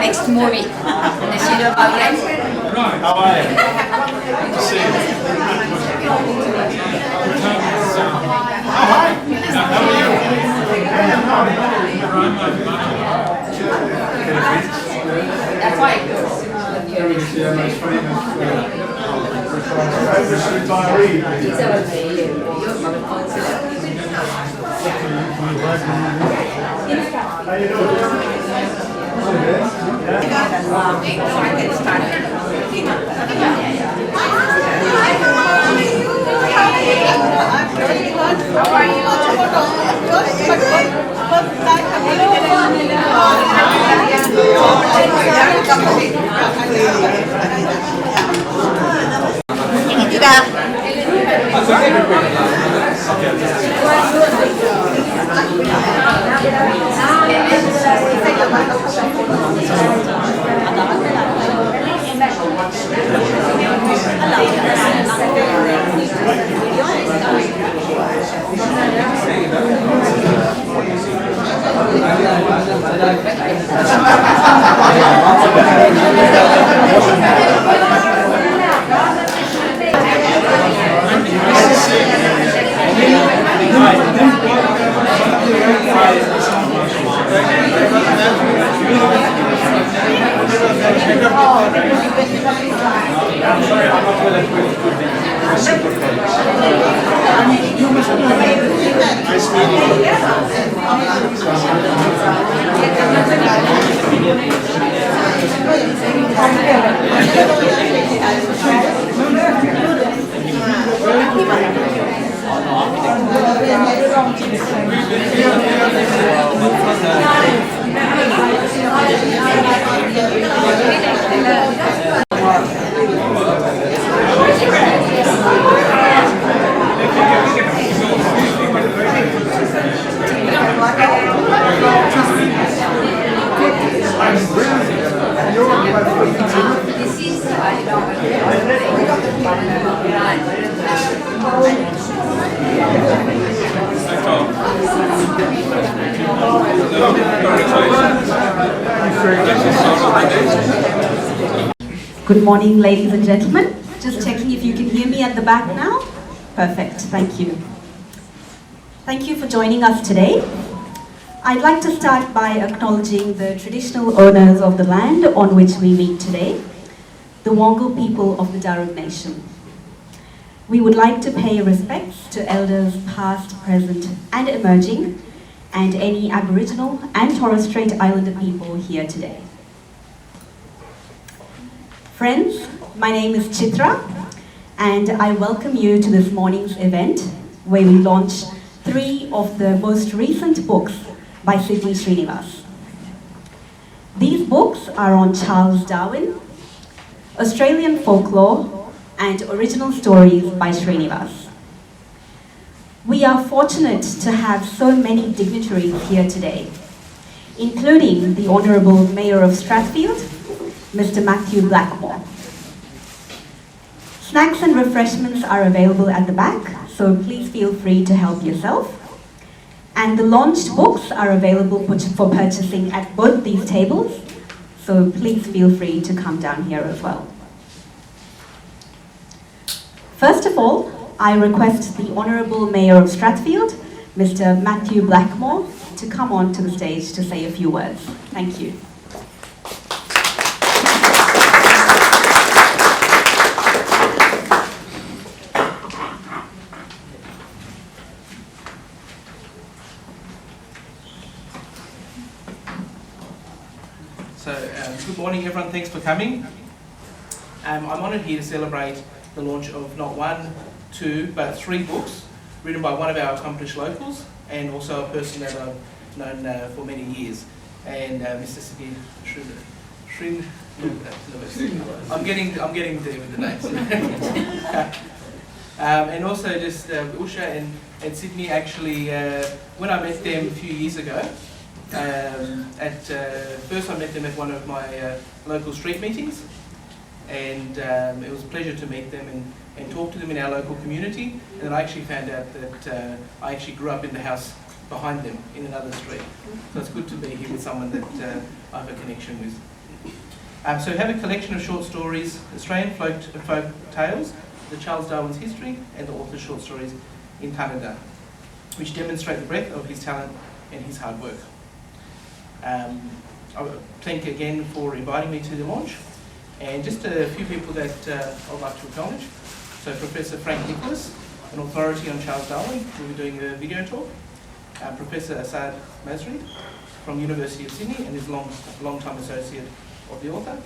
Next movie, the Shadow of Light. How are you? Good to see you. Oh, hi. How are you? That's why it Good morning, ladies and gentlemen. Just checking if you can hear me at the back now. Perfect, thank you. Thank you for joining us today. I'd like to start by acknowledging the traditional owners of the land on which we meet today, the Wongal people of the Darug Nation. We would like to pay respects to elders past, present and emerging, and any Aboriginal and Torres Strait Islander people here today. Friends, my name is Chitra, and I welcome you to this morning's event where we launch 3 of the most recent books by Srinivas. These books are on Charles Darwin, Australian folklore, and original stories by Srinivas. We are fortunate to have so many dignitaries here today, including the Honourable Mayor of Strathfield, Mr. Matthew Blackmore. Snacks and refreshments are available at the back, so please feel free to help yourself. And the launched books are available for purchasing at both these tables, so please feel free to come down here as well. First of all, I request the Honourable Mayor of Strathfield, Mr. Matthew Blackmore, to come on to the stage to say a few words. Thank you. Good morning everyone, thanks for coming. I'm honoured here to celebrate the launch of not 1, 2, but 3 books written by one of our accomplished locals and also a person that I've known for many years, and Mr. I'm getting there with the names. And also just Usha and Sydney actually, when I met them a few years ago, first I met them at one of my local street meetings, and it was a pleasure to meet them and talk to them in our local community. And then I actually found out that I actually grew up in the house behind them in another street. So it's good to be here with someone that I have a connection with. So we have a collection of short stories, Australian folk tales, the Charles Darwin's history, and the author's short stories in Canada, which demonstrate the breadth of his talent and his hard work. I thank again for inviting me to the launch, and just a few people that I'd like to acknowledge. So Professor Frank Nicholas, an authority on Charles Darwin, will be doing a video talk. Professor Asad Masri from University of Sydney and is long-time associate of the author,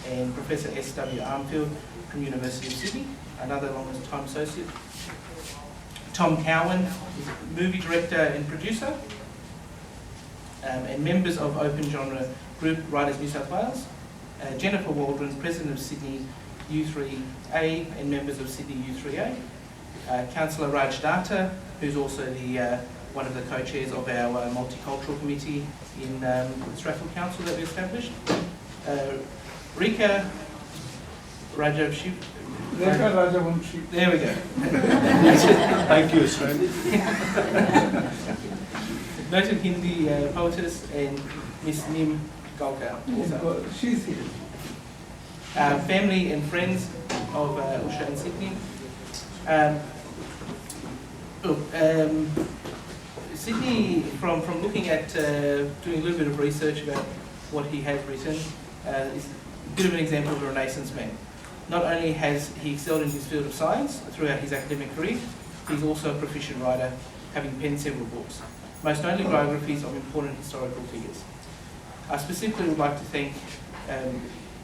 and Professor S.W. Armfield from University of Sydney, another long-time associate. Tom Cowan is a movie director and producer, and members of Open Genre Group Writers New South Wales. Jennifer Waldron, President of Sydney U3A and members of Sydney U3A. Councillor Raj Datta, who's also the one of the co-chairs of our multicultural committee in the Strathfield Council that we established. Rika Rajavamshi. There we go. Thank you, Australia. Noted Hindi poetess, and Miss Nim Galka. She's here. Family and friends of Usha and Sydney. Sydney, from looking at doing a little bit of research about what he has written, is a bit of an example of a Renaissance man. Not only has he excelled in his field of science throughout his academic career, he's also a proficient writer, having penned several books, most notably biographies of important historical figures. I specifically would like to thank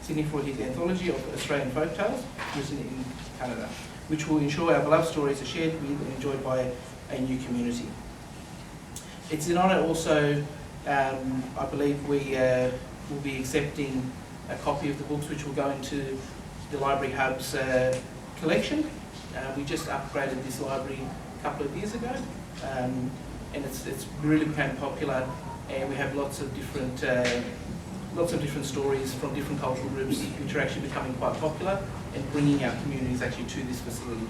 Sydney for his anthology of Australian folk tales written in Canada, which will ensure our beloved stories are shared with and enjoyed by a new community. It's an honour also, I believe we will be accepting a copy of the books which will go into the Library Hub's collection. We just upgraded this library a couple of years ago, and it's really become popular, and we have lots of different stories from different cultural groups which are actually becoming quite popular and bringing our communities actually to this facility.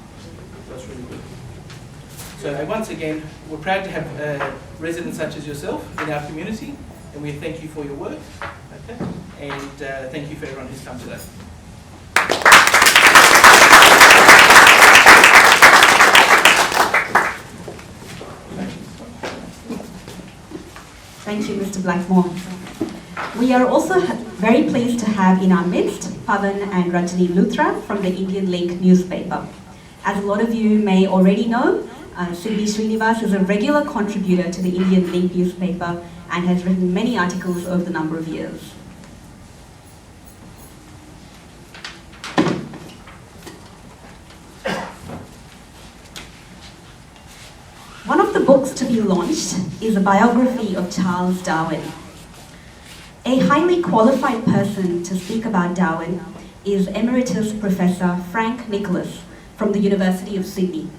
So it's really good. So once again, we're proud to have residents such as yourself in our community, and we thank you for your work, okay? And thank you for everyone who's come today. Thank you, Mr. Blackmore. We are also very pleased to have in our midst Pavan and Rajni Luthra from the Indian Link newspaper. As a lot of you may already know, Srinivas is a regular contributor to the Indian Link newspaper and has written many articles over the number of years. One of the books to be launched is a biography of Charles Darwin. A highly qualified person to speak about Darwin is Emeritus Professor Frank Nicholas from the University of Sydney.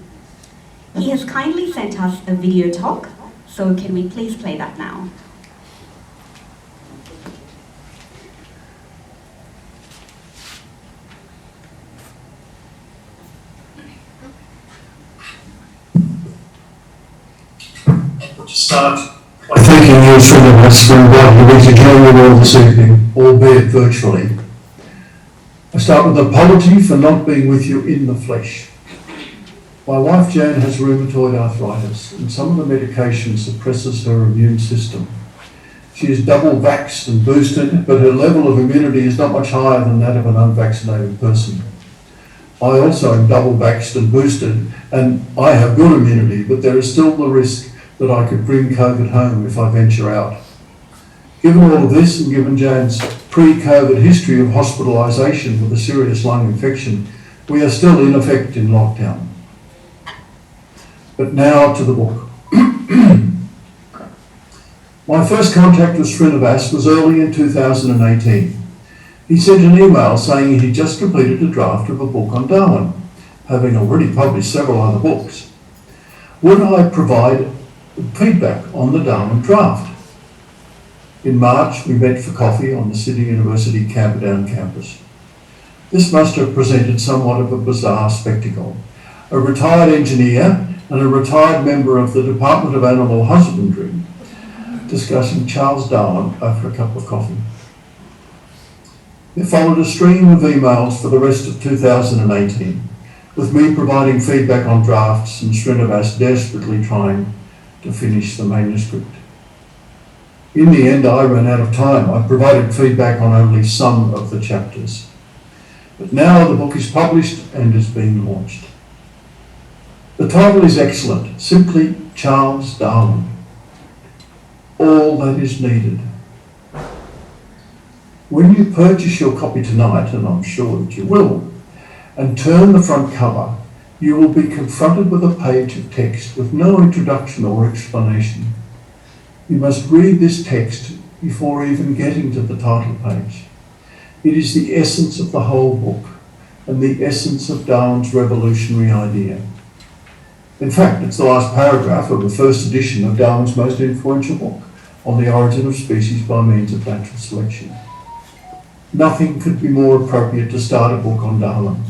He has kindly sent us a video talk, so can we please play that now? Start by thanking you, Srinivas, for inviting me to join you all this evening, albeit virtually. I start with an apology for not being with you in the flesh. My wife Jane has rheumatoid arthritis, and some of the medication suppresses her immune system. She is double vaxxed and boosted, but her level of immunity is not much higher than that of an unvaccinated person. I also am double vaxxed and boosted, and I have good immunity, but there is still the risk that I could bring COVID home if I venture out. Given all of this, and given Jane's pre-COVID history of hospitalisation with a serious lung infection, we are still in effect in lockdown. But now to the book. My first contact with Srinivas was early in 2018. He sent an email saying he'd just completed a draft of a book on Darwin, having already published several other books. Would I provide feedback on the Darwin draft? In March, we met for coffee on the Sydney University Camperdown campus. This must have presented somewhat of a bizarre spectacle. A retired engineer and a retired member of the Department of Animal Husbandry discussing Charles Darwin over a cup of coffee. There followed a stream of emails for the rest of 2018, with me providing feedback on drafts and Srinivas desperately trying to finish the manuscript. In the end, I ran out of time. I provided feedback on only some of the chapters. But now the book is published and is being launched. The title is excellent, simply Charles Darwin. All that is needed. When you purchase your copy tonight, and I'm sure that you will, and turn the front cover, you will be confronted with a page of text with no introduction or explanation. You must read this text before even getting to the title page. It is the essence of the whole book and the essence of Darwin's revolutionary idea. In fact, it's the last paragraph of the first edition of Darwin's most influential book, On the Origin of Species by Means of Natural Selection. Nothing could be more appropriate to start a book on Darwin.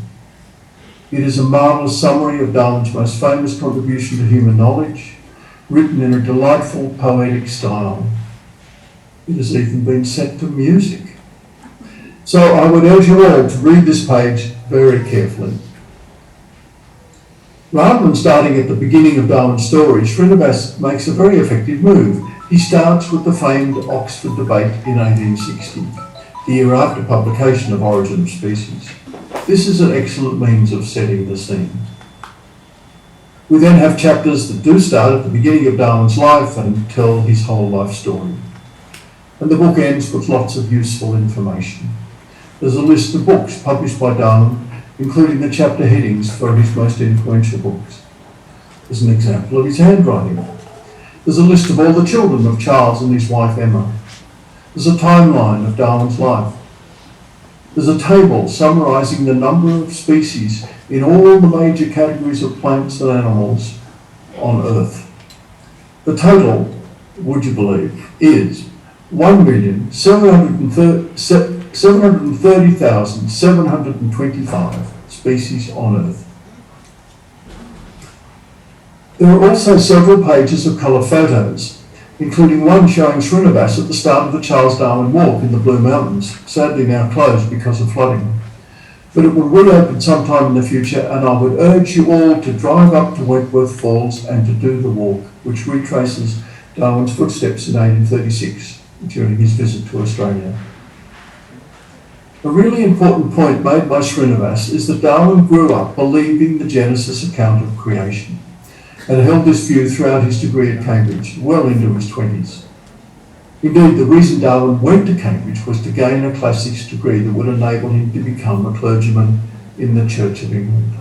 It is a marvellous summary of Darwin's most famous contribution to human knowledge, written in a delightful poetic style. It has even been set to music. So I would urge you all to read this page very carefully. Rather than starting at the beginning of Darwin's story, Srinivas makes a very effective move. He starts with the famed Oxford debate in 1860, the year after publication of Origin of Species. This is an excellent means of setting the scene. We then have chapters that do start at the beginning of Darwin's life and tell his whole life story. And the book ends with lots of useful information. There's a list of books published by Darwin, including the chapter headings for his most influential books. There's an example of his handwriting. There's a list of all the children of Charles and his wife Emma. There's a timeline of Darwin's life. There's a table summarising the number of species in all the major categories of plants and animals on Earth. The total, would you believe, is 1,730,725 species on Earth. There are also several pages of colour photos, including one showing Srinivas at the start of the Charles Darwin Walk in the Blue Mountains, sadly now closed because of flooding. But it will reopen sometime in the future, and I would urge you all to drive up to Wentworth Falls and to do the walk, which retraces Darwin's footsteps in 1836 during his visit to Australia. A really important point made by Srinivas is that Darwin grew up believing the Genesis account of creation, and held this view throughout his degree at Cambridge, well into his 20s. Indeed, the reason Darwin went to Cambridge was to gain a classics degree that would enable him to become a clergyman in the Church of England.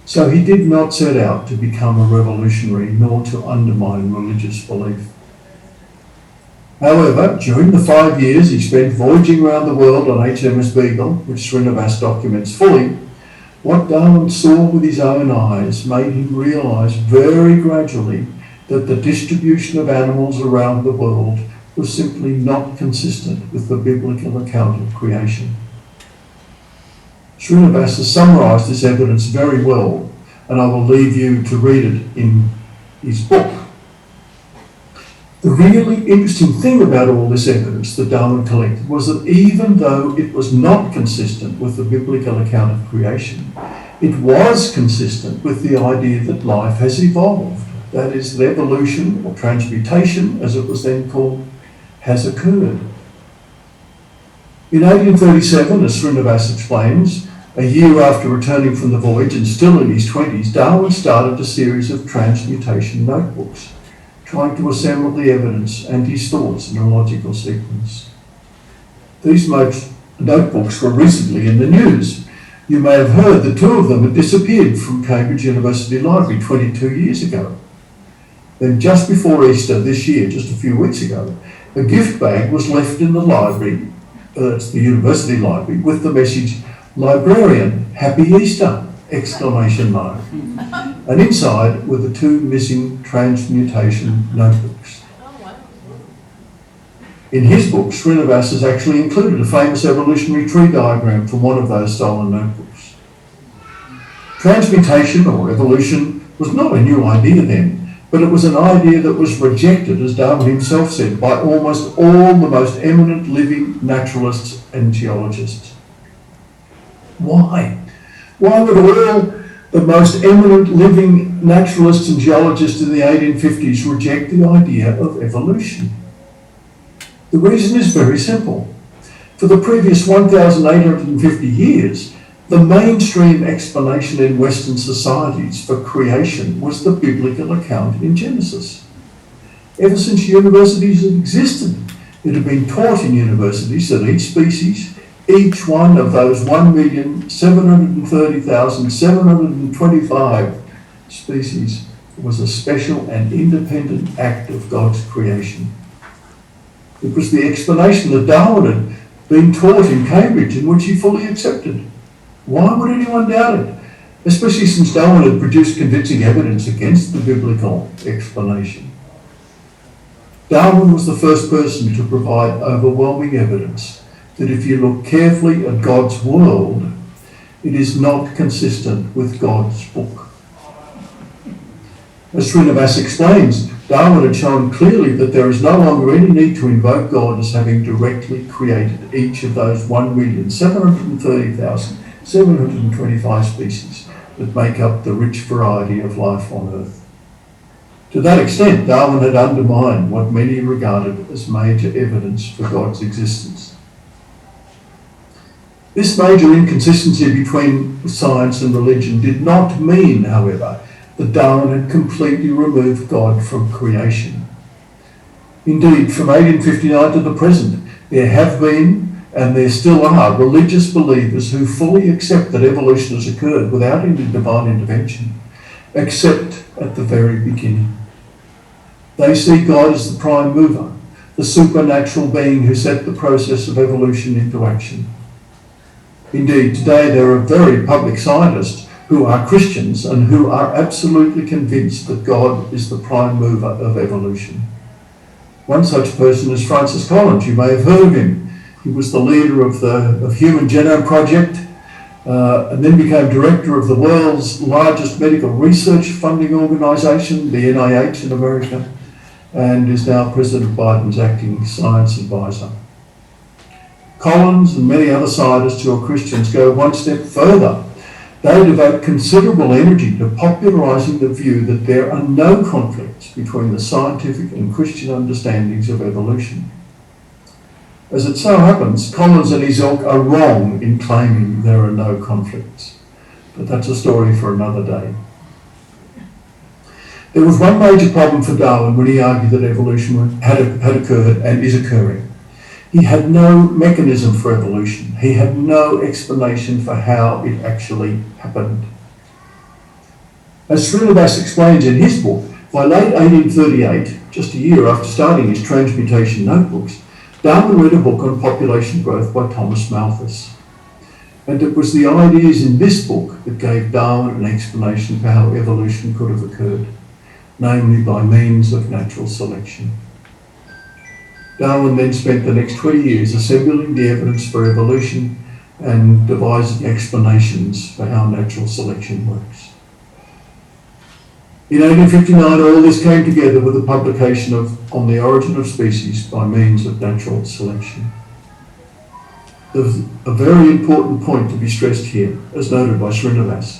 So he did not set out to become a revolutionary, nor to undermine religious belief. However, during the 5 years he spent voyaging around the world on HMS Beagle, which Srinivas documents fully, what Darwin saw with his own eyes made him realise very gradually that the distribution of animals around the world was simply not consistent with the biblical account of creation. Srinivas has summarised this evidence very well, and I will leave you to read it in his book. The really interesting thing about all this evidence that Darwin collected was that even though it was not consistent with the biblical account of creation, it was consistent with the idea that life has evolved. That is, that evolution, or transmutation, as it was then called, has occurred. In 1837, as Srinivas explains, a year after returning from the voyage and still in his 20s, Darwin started a series of transmutation notebooks, trying to assemble the evidence and his thoughts in a logical sequence. These notebooks were recently in the news. You may have heard that 2 of them had disappeared from Cambridge University Library 22 years ago. Then just before Easter this year, just a few weeks ago, a gift bag was left in the library that's the university library, with the message, "Librarian, Happy Easter!" exclamation mark. And inside were the 2 missing transmutation notebooks. In his book, Srinivas has actually included a famous evolutionary tree diagram from one of those stolen notebooks. Transmutation, or evolution, was not a new idea then, but it was an idea that was rejected, as Darwin himself said, by almost all the most eminent living naturalists and geologists. Why? Why would all the most eminent living naturalists and geologists in the 1850s reject the idea of evolution? The reason is very simple. For the previous 1,850 years, the mainstream explanation in Western societies for creation was the biblical account in Genesis. Ever since universities have existed, it had been taught in universities that each species, each one of those 1,730,725 species, was a special and independent act of God's creation. It was the explanation that Darwin had been taught in Cambridge, in which he fully accepted. Why would anyone doubt it? Especially since Darwin had produced convincing evidence against the biblical explanation. Darwin was the first person to provide overwhelming evidence that if you look carefully at God's world, it is not consistent with God's book. As Srinivas explains, Darwin had shown clearly that there is no longer any need to invoke God as having directly created each of those 1,730,725 species that make up the rich variety of life on Earth. To that extent, Darwin had undermined what many regarded as major evidence for God's existence. This major inconsistency between science and religion did not mean, however, that Darwin had completely removed God from creation. Indeed, from 1859 to the present, there have been, and there still are, religious believers who fully accept that evolution has occurred without any divine intervention, except at the very beginning. They see God as the prime mover, the supernatural being who set the process of evolution into action. Indeed, today there are very public scientists who are Christians and who are absolutely convinced that God is the prime mover of evolution. One such person is Francis Collins. You may have heard of him. He was the leader of the Human Genome Project and then became director of the world's largest medical research funding organisation, the NIH in America, and is now President Biden's acting science advisor. Collins and many other scientists who are Christians go one step further. They devote considerable energy to popularising the view that there are no conflicts between the scientific and Christian understandings of evolution. As it so happens, Collins and his ilk are wrong in claiming there are no conflicts, but that's a story for another day. There was one major problem for Darwin when he argued that evolution had occurred and is occurring. He had no mechanism for evolution. He had no explanation for how it actually happened. As Srinivas explains in his book, by late 1838, just a year after starting his transmutation notebooks, Darwin read a book on population growth by Thomas Malthus. And it was the ideas in this book that gave Darwin an explanation for how evolution could have occurred, namely by means of natural selection. Darwin then spent the next 20 years assembling the evidence for evolution and devising explanations for how natural selection works. In 1859, all this came together with the publication of On the Origin of Species by Means of Natural Selection. There's a very important point to be stressed here, as noted by Srinivas.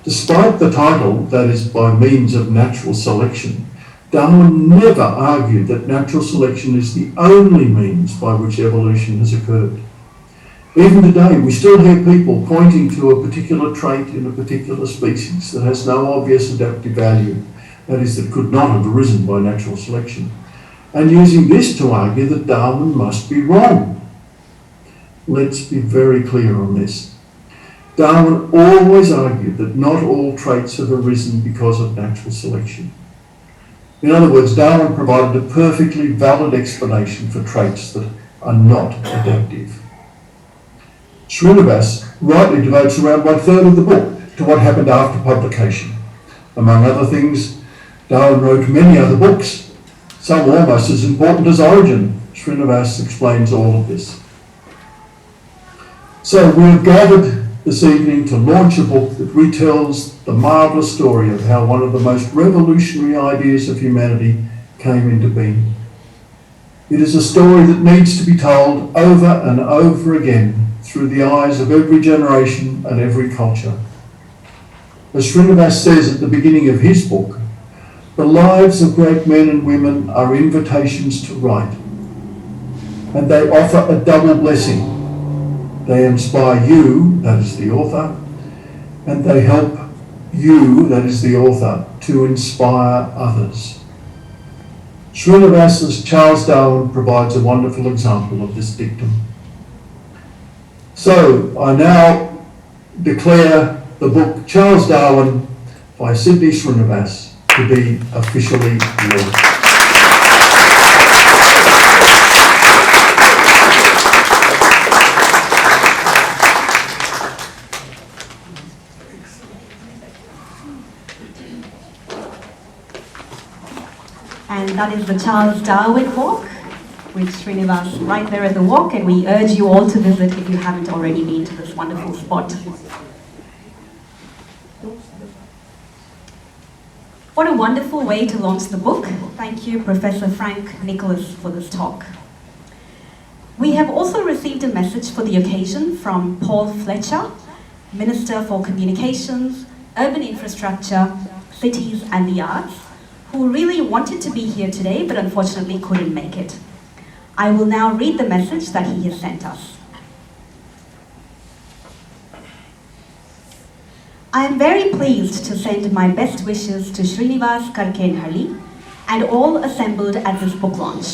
Despite the title, that is, by means of natural selection, Darwin never argued that natural selection is the only means by which evolution has occurred. Even today, we still hear people pointing to a particular trait in a particular species that has no obvious adaptive value, that is, that could not have arisen by natural selection, and using this to argue that Darwin must be wrong. Let's be very clear on this. Darwin always argued that not all traits have arisen because of natural selection. In other words, Darwin provided a perfectly valid explanation for traits that are not adaptive. Srinivas rightly devotes around 1/3 of the book to what happened after publication. Among other things, Darwin wrote many other books, some almost as important as Origin. Srinivas explains all of this. So we have gathered this evening to launch a book that retells the marvellous story of how one of the most revolutionary ideas of humanity came into being. It is a story that needs to be told over and over again through the eyes of every generation and every culture. As Srinivas says at the beginning of his book, the lives of great men and women are invitations to write, and they offer a double blessing. They inspire you, that is the author, and they help you, that is the author, to inspire others. Srinivas's Charles Darwin provides a wonderful example of this dictum. So I now declare the book Charles Darwin by Sydney Srinivas to be officially launched. And that is the Charles Darwin walk, with Srinivas right there at the walk, and we urge you all to visit if you haven't already been to this wonderful spot. What a wonderful way to launch the book. Thank you, Professor Frank Nicholas, for this talk. We have also received a message for the occasion from Paul Fletcher, Minister for Communications, Urban Infrastructure, Cities and the Arts, who really wanted to be here today but unfortunately couldn't make it. I will now read the message that he has sent us. I am very pleased to send my best wishes to Srinivas Karkenhalli and all assembled at this book launch.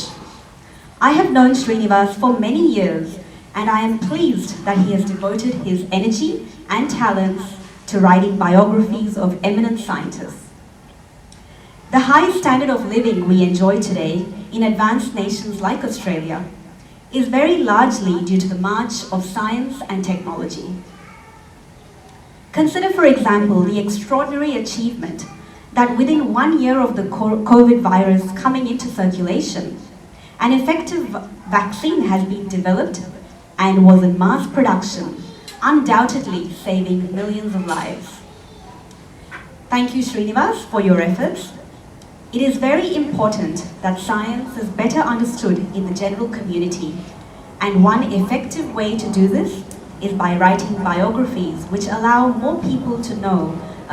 I have known Srinivas for many years, and I am pleased that he has devoted his energy and talents to writing biographies of eminent scientists. The high standard of living we enjoy today in advanced nations like Australia is very largely due to the march of science and technology. Consider, for example, the extraordinary achievement that within 1 year of the COVID virus coming into circulation, an effective vaccine has been developed and was in mass production, undoubtedly saving millions of lives. Thank you, Srinivas, for your efforts. It is very important that science is better understood in the general community, and one effective way to do this is by writing biographies which allow more people to know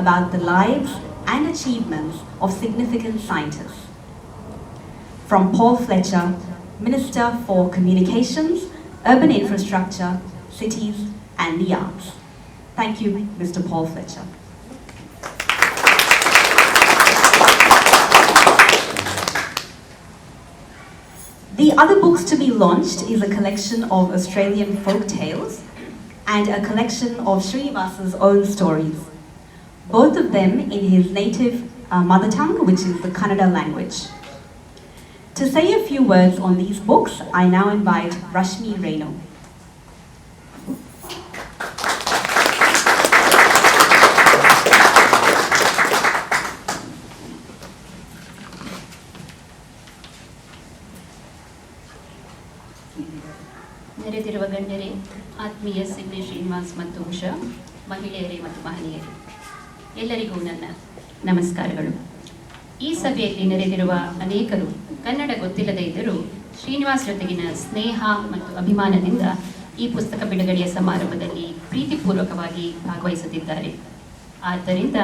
about the lives and achievements of significant scientists. From Paul Fletcher, Minister for Communications, Urban Infrastructure, Cities and the Arts. Thank you, Mr. Paul Fletcher. The other books to be launched is a collection of Australian folk tales and a collection of Srinivas's own stories, both of them in his native mother tongue, which is the Kannada language. To say a few words on these books, I now invite Rashmi Renu. ನೆರೆದಿರುವ ಗಣ್ಯರೇ, ಆತ್ಮೀಯ Sydney Srinivas ಮತ್ತು ಉಷಾ, ಮಹಿಳೆಯರೇ ಮತ್ತು ಮಹನೀಯರೇ, ಎಲ್ಲರಿಗೂ ನನ್ನ ನಮಸ್ಕಾರಗಳು. ಈ ಸಭೆಯಲ್ಲಿ ನೆರೆದಿರುವ ಅನೇಕರು ಕನ್ನಡ ಗೊತ್ತಿಲ್ಲದೇ ಇದ್ದರೂ ಶ್ರೀನಿವಾಸ್ ಜೊತೆಗಿನ ಸ್ನೇಹ ಮತ್ತು ಅಭಿಮಾನದಿಂದ ಈ ಪುಸ್ತಕ ಬಿಡುಗಡೆಯ ಸಮಾರಂಭದಲ್ಲಿ ಪ್ರೀತಿಪೂರ್ವಕವಾಗಿ ಭಾಗವಹಿಸುತ್ತಿದ್ದಾರೆ. ಆದ್ದರಿಂದ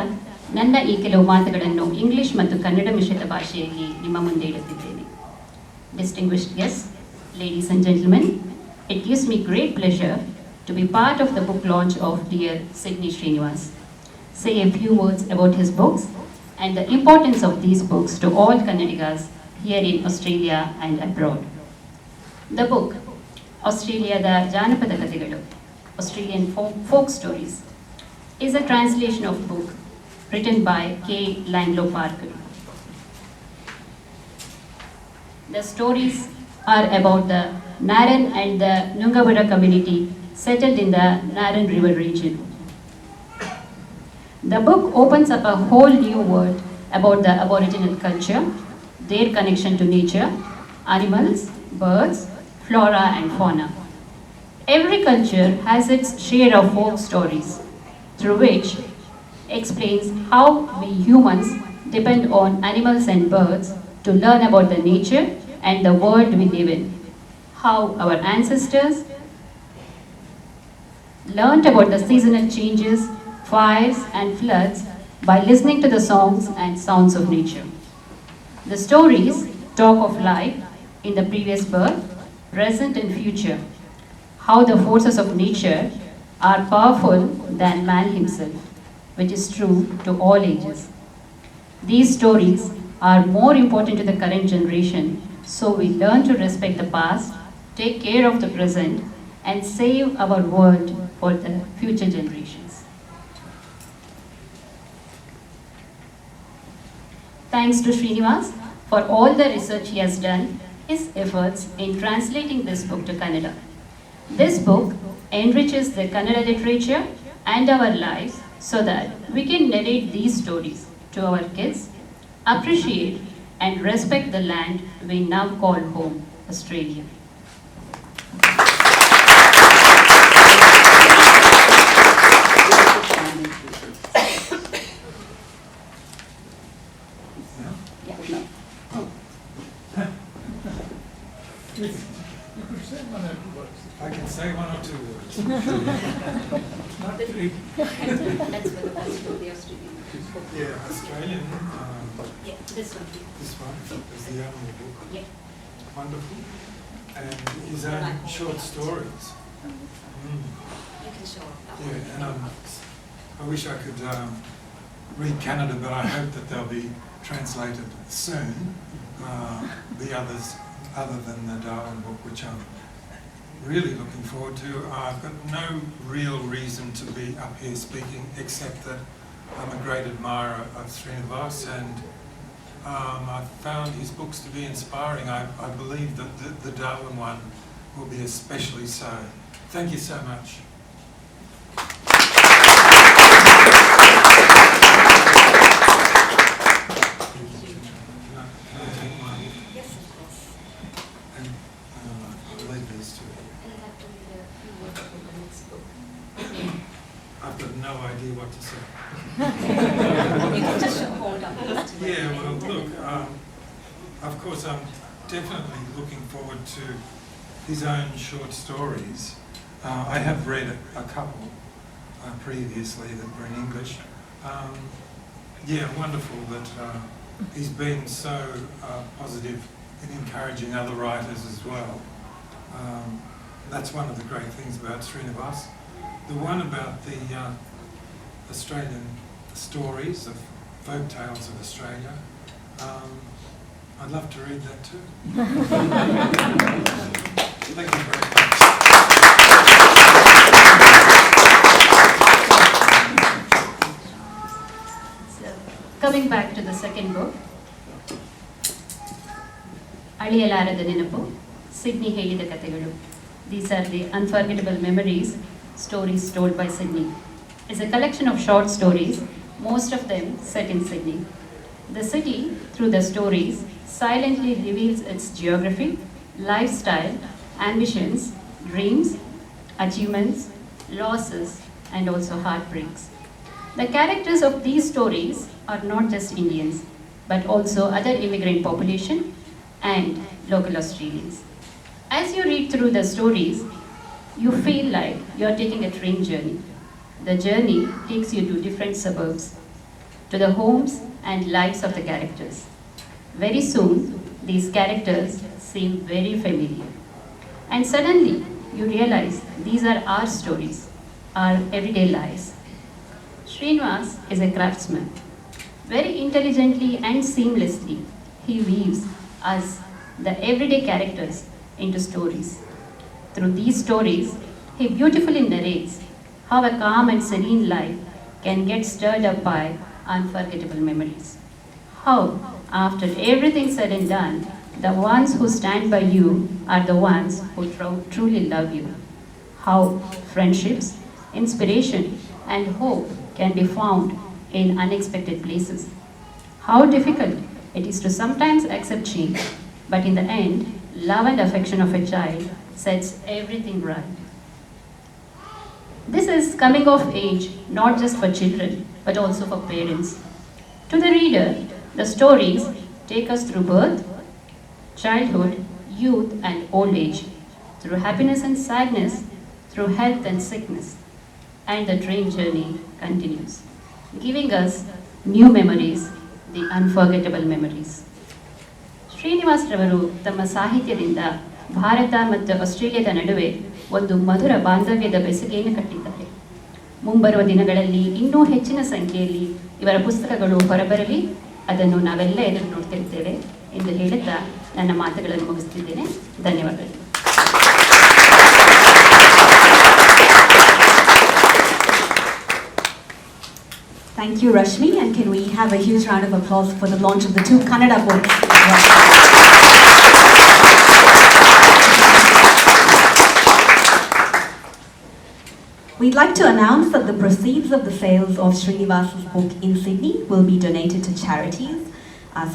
ನನ್ನ ಈ ಕೆಲವು ಮಾತುಗಳನ್ನು ಇಂಗ್ಲಿಷ್ ಮತ್ತು ಕನ್ನಡ ಮಿಶ್ರಿತ ಭಾಷೆಯಲ್ಲಿ ನಿಮ್ಮ ಮುಂದೆ ಇಡುತ್ತಿದ್ದೇನೆ. Distinguished guests, ladies and gentlemen, it gives me great pleasure to be part of the book launch of dear Sydney Srinivas. Say a few words about his books and the importance of these books to all Kannadigas here in Australia and abroad. The book, Australiada Janapada Kathegadu, Australian folk stories, is a translation of book written by K. Langlo Parker. The stories are about the Naran and the Nungavara community settled in the Naran River region. The book opens up a whole new world about the Aboriginal culture, their connection to nature, animals, birds, flora and fauna. Every culture has its share of folk stories, through which explains how we humans depend on animals and birds to learn about the nature and the world we live in. How our ancestors learned about the seasonal changes, fires and floods by listening to the songs and sounds of nature. The stories talk of life in the previous birth, present and future, how the forces of nature are powerful than man himself, which is true to all ages. These stories are more important to the current generation, so we learn to respect the past, take care of the present, and save our world for the future generations. Thanks to Srinivas for all the research he has done, his efforts in translating this book to Kannada. This book enriches the Kannada literature and our lives so that we can narrate these stories to our kids, appreciate and respect the land we now call home, Australia. I can say one or two words. Not three. That's for the first of the Australian. Yeah, Australian. Yeah, this one. This one is the animal book. Yeah. Wonderful. And his own short stories. You can show up. Yeah, and I wish I could read Canada, but I hope that they'll be translated soon. The others, other than the Darwin book, which I'm really looking forward to. I've got no real reason to be up here speaking, except that I'm a great admirer of Srinivas, and I've found his books to be inspiring. I believe that the Darwin one will be especially so. Thank you so much. I've got no idea what to say. You can just hold on. Yeah, well, look, of course, I'm definitely looking forward to his own short stories. I have read a couple previously that were in English. Yeah, wonderful that he's been so positive in encouraging other writers as well. That's one of the great things about Srinivas. The one about the Australian stories, of folk tales of Australia, I'd love to read that too. Thank you very much. So, coming back to the second book, ಅಳಿಯಲಾರದ ನೆನಪು, Sydney ಹೇಳಿದ ಕಥೆಗಳು. These are the unforgettable memories, stories told by Sydney. It's a collection of short stories, most of them set in Sydney. The city, through the stories, silently reveals its geography, lifestyle, ambitions, dreams, achievements, losses, and also heartbreaks. The characters of these stories are not just Indians, but also other immigrant population and local Australians. As you read through the stories, you feel like you're taking a train journey. The journey takes you to different suburbs, to the homes and lives of the characters. Very soon, these characters seem very familiar. And suddenly, you realize these are our stories, our everyday lives. Srinivas is a craftsman. Very intelligently and seamlessly, he weaves us, the everyday characters, into stories. Through these stories, he beautifully narrates how a calm and serene life can get stirred up by unforgettable memories. How, after everything said and done, The ones who stand by you are the ones who truly love you. How friendships, inspiration, and hope can be found in unexpected places. How difficult it is to sometimes accept change, but in the end, love and affection of a child sets everything right. This is coming of age not just for children, but also for parents. To the reader, the stories take us through birth, childhood, youth, and old age, through happiness and sadness, through health and sickness, and the train journey continues, giving us new memories, the unforgettable memories. Srinivas ರವರು ತಮ್ಮ ಸಾಹಿತ್ಯದಿಂದ ಭಾರತ ಮತ್ತು ಆಸ್ಟ್ರೇಲಿಯಾದ ನಡುವೆ ಒಂದು ಮಧುರ ಬಾಂಧವ್ಯದ ಬೆಸುಗೆಯನ್ನು ಕಟ್ಟಿದ್ದಾರೆ. ಮುಂಬರುವ ದಿನಗಳಲ್ಲಿ ಇನ್ನೂ ಹೆಚ್ಚಿನ ಸಂಖ್ಯೆಯಲ್ಲಿ ಇವರ ಪುಸ್ತಕಗಳು ಹೊರಬರಲಿ, ಅದನ್ನು ನಾವೆಲ್ಲ ಎದುರು ನೋಡ್ತಿರ್ತೇವೆ ಎಂದು ಹೇಳುತ್ತಾ ನನ್ನ ಮಾತುಗಳನ್ನು ಮುಗಿಸ್ತಿದ್ದೇನೆ. ಧನ್ಯವಾದಗಳು. Thank you, Rashmi, and can we have a huge round of applause for the launch of the 2 Kannada books as well. We'd like to announce that the proceeds of the sales of Srinivas's book in Sydney will be donated to charities,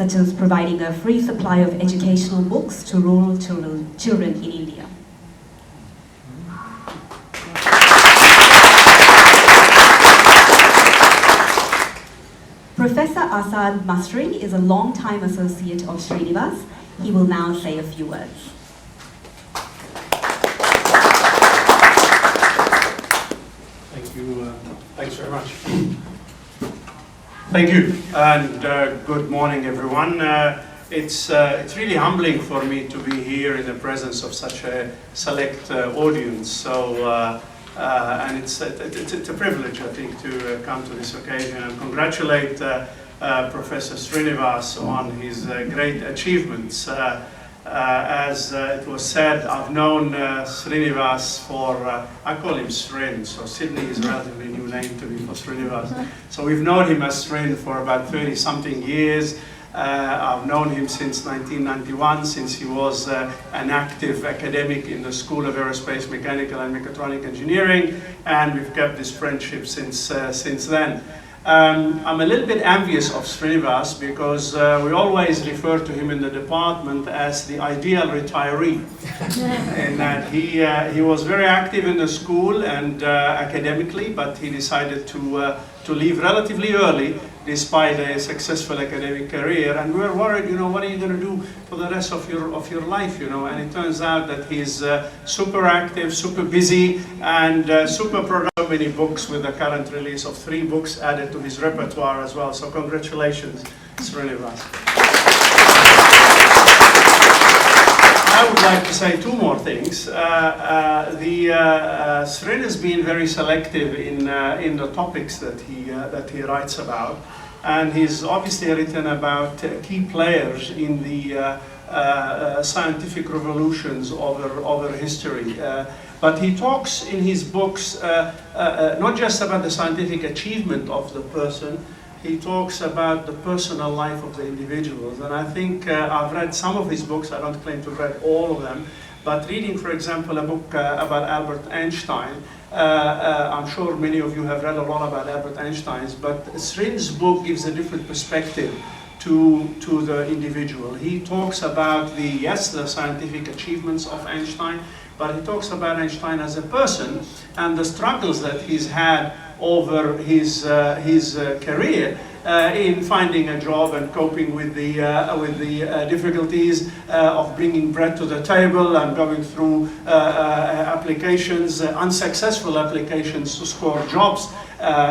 such as providing a free supply of educational books to rural children in India. Professor Asad Mastri is a long-time associate of Srinivas. He will now say a few words. Thank you. Thanks very much. Thank you, and good morning, everyone. It's really humbling for me to be here in the presence of such a select audience. So. And it's a privilege, I think, to come to this occasion and congratulate Professor Srinivas on his great achievements. As it was said, I've known Srinivas for, I call him Srin, so Sydney is a relatively new name to me for Srinivas. So we've known him as Srin for about 30-something years. I've known him since 1991, since he was an active academic in the School of Aerospace, Mechanical and Mechatronic Engineering, and we've kept this friendship since then. I'm a little bit envious of Srinivas because we always refer to him in the department as the ideal retiree. And that he was very active in the school and academically, but he decided to leave relatively early despite a successful academic career. And we were worried, what are you going to do for the rest of your life, And it turns out that he's super active, super busy, and super productive. Many books, with the current release of 3 books added to his repertoire as well. So congratulations, Srinivas. I would like to say 2 more things. Srin has been very selective in the topics that he writes about, and he's obviously written about key players in the scientific revolutions over history. But he talks in his books not just about the scientific achievement of the person, he talks about the personal life of the individuals. And I think I've read some of his books, I don't claim to have read all of them, but reading, for example, a book about Albert Einstein, I'm sure many of you have read a lot about Albert Einstein's, but Srin's book gives a different perspective to the individual. He talks about the scientific achievements of Einstein, but he talks about Einstein as a person and the struggles that he's had over his career in finding a job and coping with the difficulties of bringing bread to the table and going through applications, unsuccessful applications to score jobs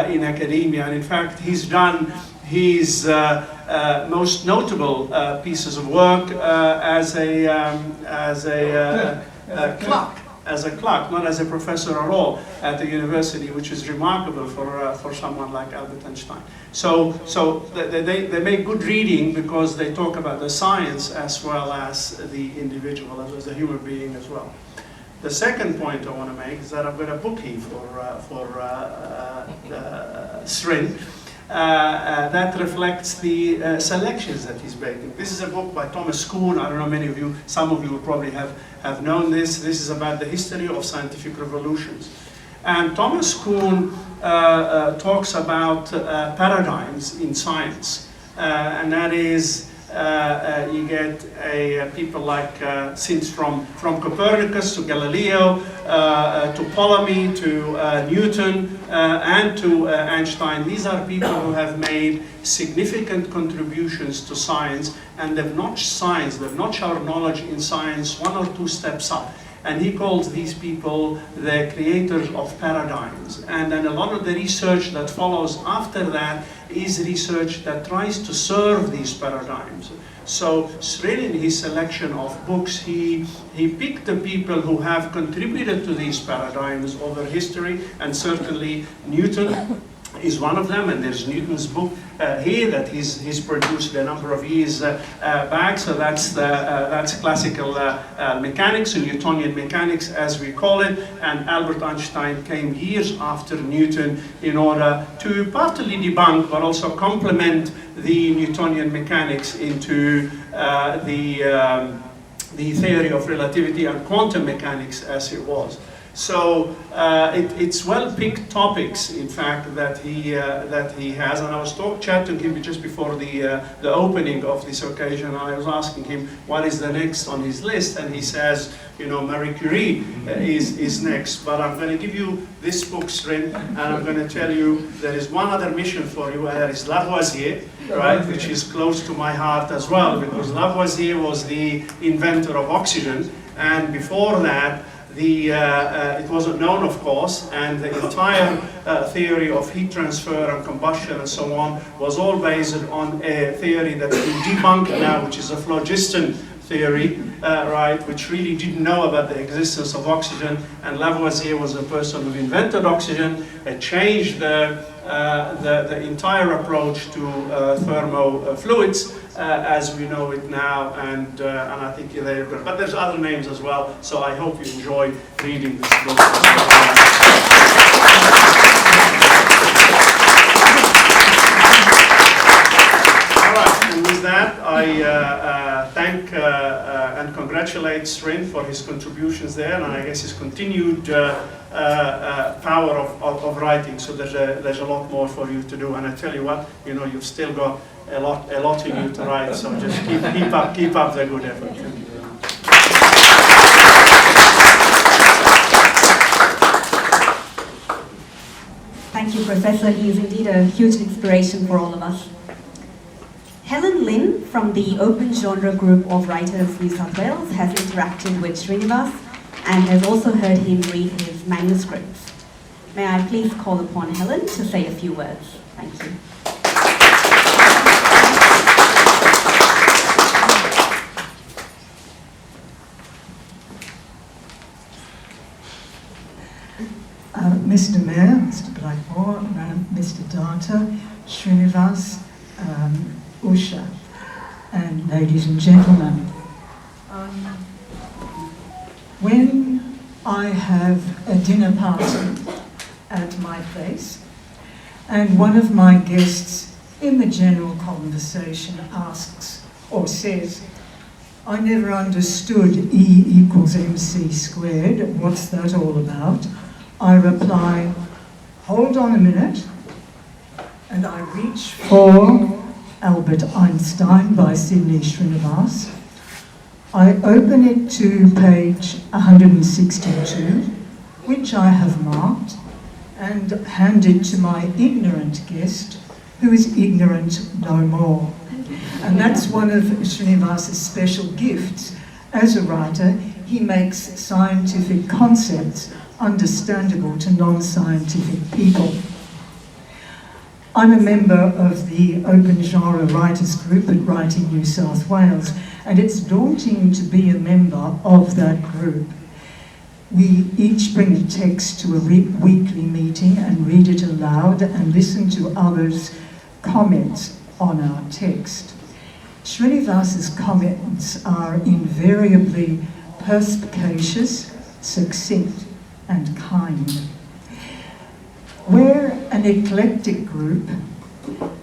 in academia. And in fact, he's done his most notable pieces of work as a clerk, not as a professor at all at the university, which is remarkable for someone like Albert Einstein. So they make good reading because they talk about the science as well as the individual, as a human being as well. The second point I want to make is that I've got a bookie for Srin. that reflects the selections that he's making. This is a book by Thomas Kuhn. I don't know, many of you, some of you will probably have known this. This is about the history of scientific revolutions. And Thomas Kuhn talks about paradigms in science, and that is you get people like since from Copernicus to Galileo to Ptolemy to Newton and to Einstein. These are people who have made significant contributions to science, and they've notched science, they've notched our knowledge in science 1 or 2 steps up. And he calls these people the creators of paradigms. And then a lot of the research that follows after that is research that tries to serve these paradigms. So Srin, in his selection of books, he picked the people who have contributed to these paradigms over history, and certainly Newton is one of them, and there's Newton's book here that he's produced a number of years back. So that's classical mechanics, or Newtonian mechanics as we call it. And Albert Einstein came years after Newton in order to partly debunk but also complement the Newtonian mechanics into the theory of relativity and quantum mechanics as it was. So it's well-picked topics, in fact, that he has. And I was chatting to him just before the opening of this occasion. And I was asking him what is the next on his list, and he says, you know, Marie Curie is next. But I'm going to give you this book, Srin, and I'm going to tell you there is one other mission for you, and that is Lavoisier, right, which is close to my heart as well, because Lavoisier was the inventor of oxygen, and before that, it wasn't known, of course, and the entire theory of heat transfer and combustion and so on was all based on a theory that's been debunked now, which is a phlogiston theory, right, which really didn't know about the existence of oxygen. And Lavoisier was the person who invented oxygen, changed the entire approach to thermo fluids as we know it now, and I think they're good. But there's other names as well, so I hope you enjoy reading this book. All right, and with that, I thank and congratulate Srin for his contributions there, and I guess his continued power of writing. So there's a lot more for you to do, and I tell you what, you know, you've still got a lot in you to write. So just keep up the good effort. Thank you very much. Thank you, Professor. He is indeed a huge inspiration for all of us. Helen Lynn from the Open Genre Group of Writers New South Wales has interacted with Srinivas and has also heard him read his manuscripts. May I please call upon Helen to say a few words. Thank you. Mr. Mayor, Mr. Blackmore, Mr. Data, Srinivas, Usha, and ladies and gentlemen. When I have a dinner party at my place, and one of my guests in the general conversation asks or says, "I never understood E equals MC squared, what's that all about?" I reply, "Hold on a minute," and I reach for Albert Einstein by Sidney Srinivas. I open it to page 162, which I have marked, and hand it to my ignorant guest, who is ignorant no more. And that's one of Srinivas' special gifts. As a writer, he makes scientific concepts understandable to non-scientific people. I'm a member of the Open Genre Writers Group at Writing New South Wales, and it's daunting to be a member of that group. We each bring a text to a weekly meeting and read it aloud and listen to others' comments on our text. Srinivas's comments are invariably perspicacious, succinct, and kind. We're an eclectic group,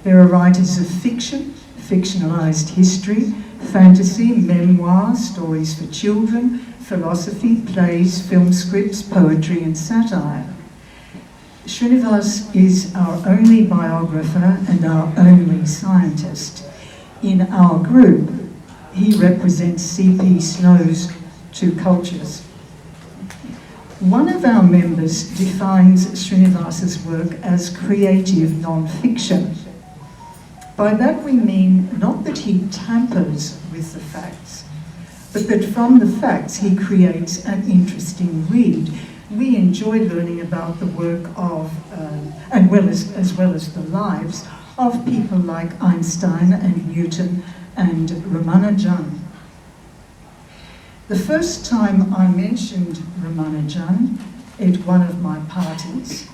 There are writers of fiction, fictionalised history, fantasy, memoir, stories for children, philosophy, plays, film scripts, poetry and satire. Srinivas is our only biographer and our only scientist. In our group, he represents C.P. Snow's two cultures. One of our members defines Srinivas's work as creative non-fiction. By that we mean not that he tampers with the facts, but that from the facts he creates an interesting read. We enjoy learning about the work of, as well as the lives of people like Einstein and Newton and Ramanujan. The first time I mentioned Ramanujan at one of my parties,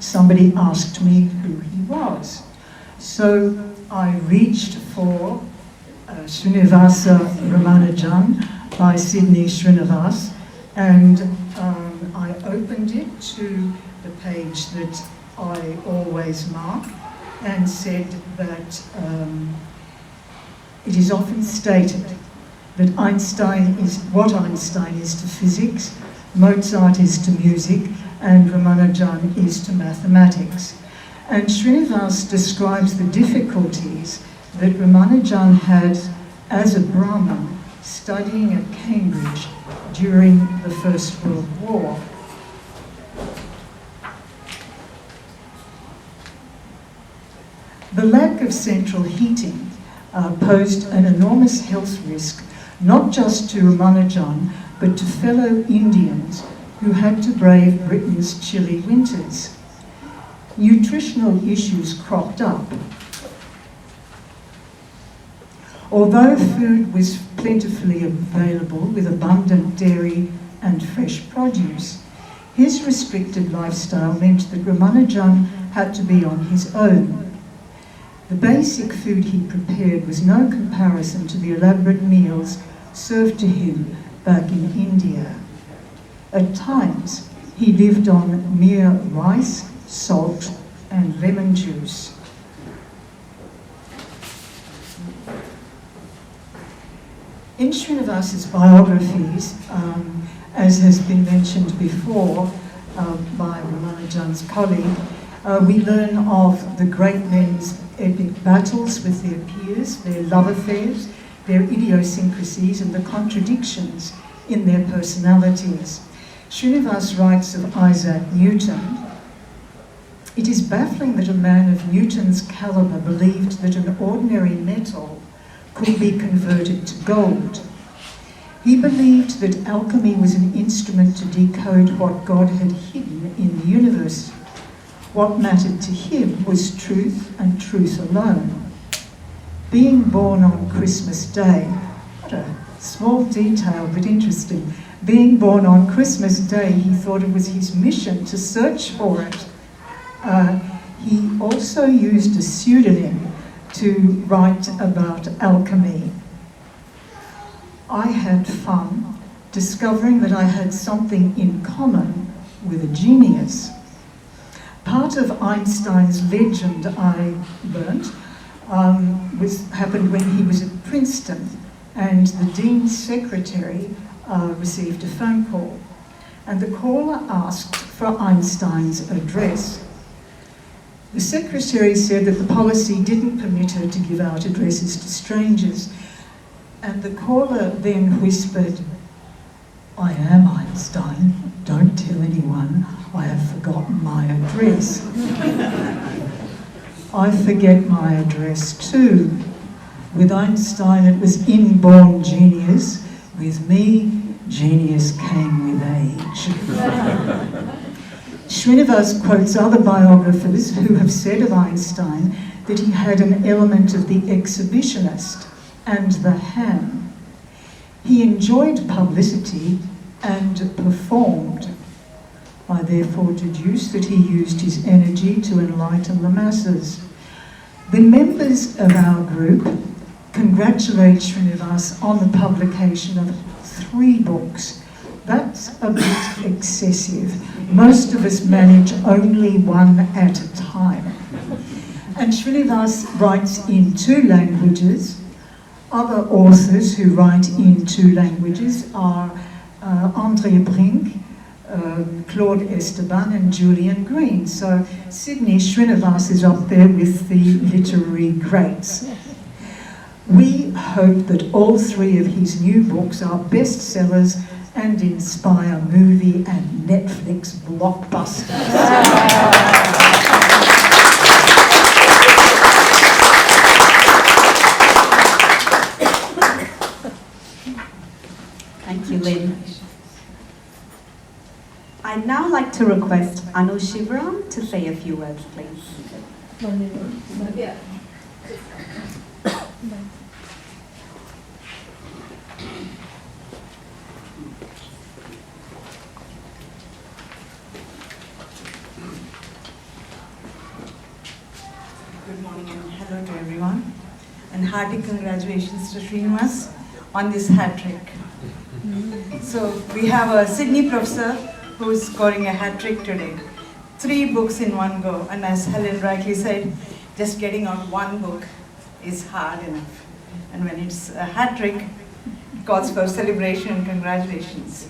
somebody asked me who he was. So I reached for Srinivasa Ramanujan by Sidney Srinivas, and I opened it to the page that I always mark and said that it is often stated that Einstein is what Einstein is to physics, Mozart is to music, and Ramanujan is to mathematics. And Srinivas describes the difficulties that Ramanujan had as a Brahmin studying at Cambridge during the First World War. The lack of central heating posed an enormous health risk, not just to Ramanujan, but to fellow Indians who had to brave Britain's chilly winters. Nutritional issues cropped up. Although food was plentifully available with abundant dairy and fresh produce, his restricted lifestyle meant that Ramanujan had to be on his own. The basic food he prepared was no comparison to the elaborate meals served to him back in India. At times, he lived on mere rice, salt, and lemon juice. In Srinivas's biographies, as has been mentioned before by Ramanujan's colleague, we learn of the great men's epic battles with their peers, their love affairs, their idiosyncrasies, and the contradictions in their personalities. Srinivas writes of Isaac Newton, "It is baffling that a man of Newton's caliber believed that an ordinary metal could be converted to gold. He believed that alchemy was an instrument to decode what God had hidden in the universe. What mattered to him was truth and truth alone. Being born on Christmas Day," what a small detail but interesting, being born on Christmas Day, he thought it was his mission to search for it. He also used a pseudonym to write about alchemy. "I had fun discovering that I had something in common with a genius." Part of Einstein's legend, I learnt, happened when he was at Princeton, and the dean's secretary received a phone call, and the caller asked for Einstein's address. The secretary said that the policy didn't permit her to give out addresses to strangers, and the caller then whispered, "I am Einstein, don't tell anyone, I have forgotten my address." I forget my address too. With Einstein it was inborn genius, with me genius came with age. Srinivas quotes other biographers who have said of Einstein that he had an element of the exhibitionist and the ham. He enjoyed publicity and performed. I therefore deduce that he used his energy to enlighten the masses. The members of our group congratulate Srinivas on the publication of 3 books. That's a bit excessive. Most of us manage only one at a time. And Srinivas writes in 2 languages. Other authors who write in 2 languages are André Brink, Claude Esteban and Julian Green. So Sydney Srinivas is up there with the literary greats. We hope that all 3 of his new books are bestsellers and inspire movie and Netflix blockbusters. Thank you, Lynn. I'd now like to request Anu Shivaram to say a few words, please. Good morning and hello to everyone. And hearty congratulations to Srinivas on this hat trick. So we have a Sydney professor who is scoring a hat trick today. 3 books in one go, and as Helen rightly said, just getting on one book is hard enough. And when it's a hat trick, it calls for celebration and congratulations.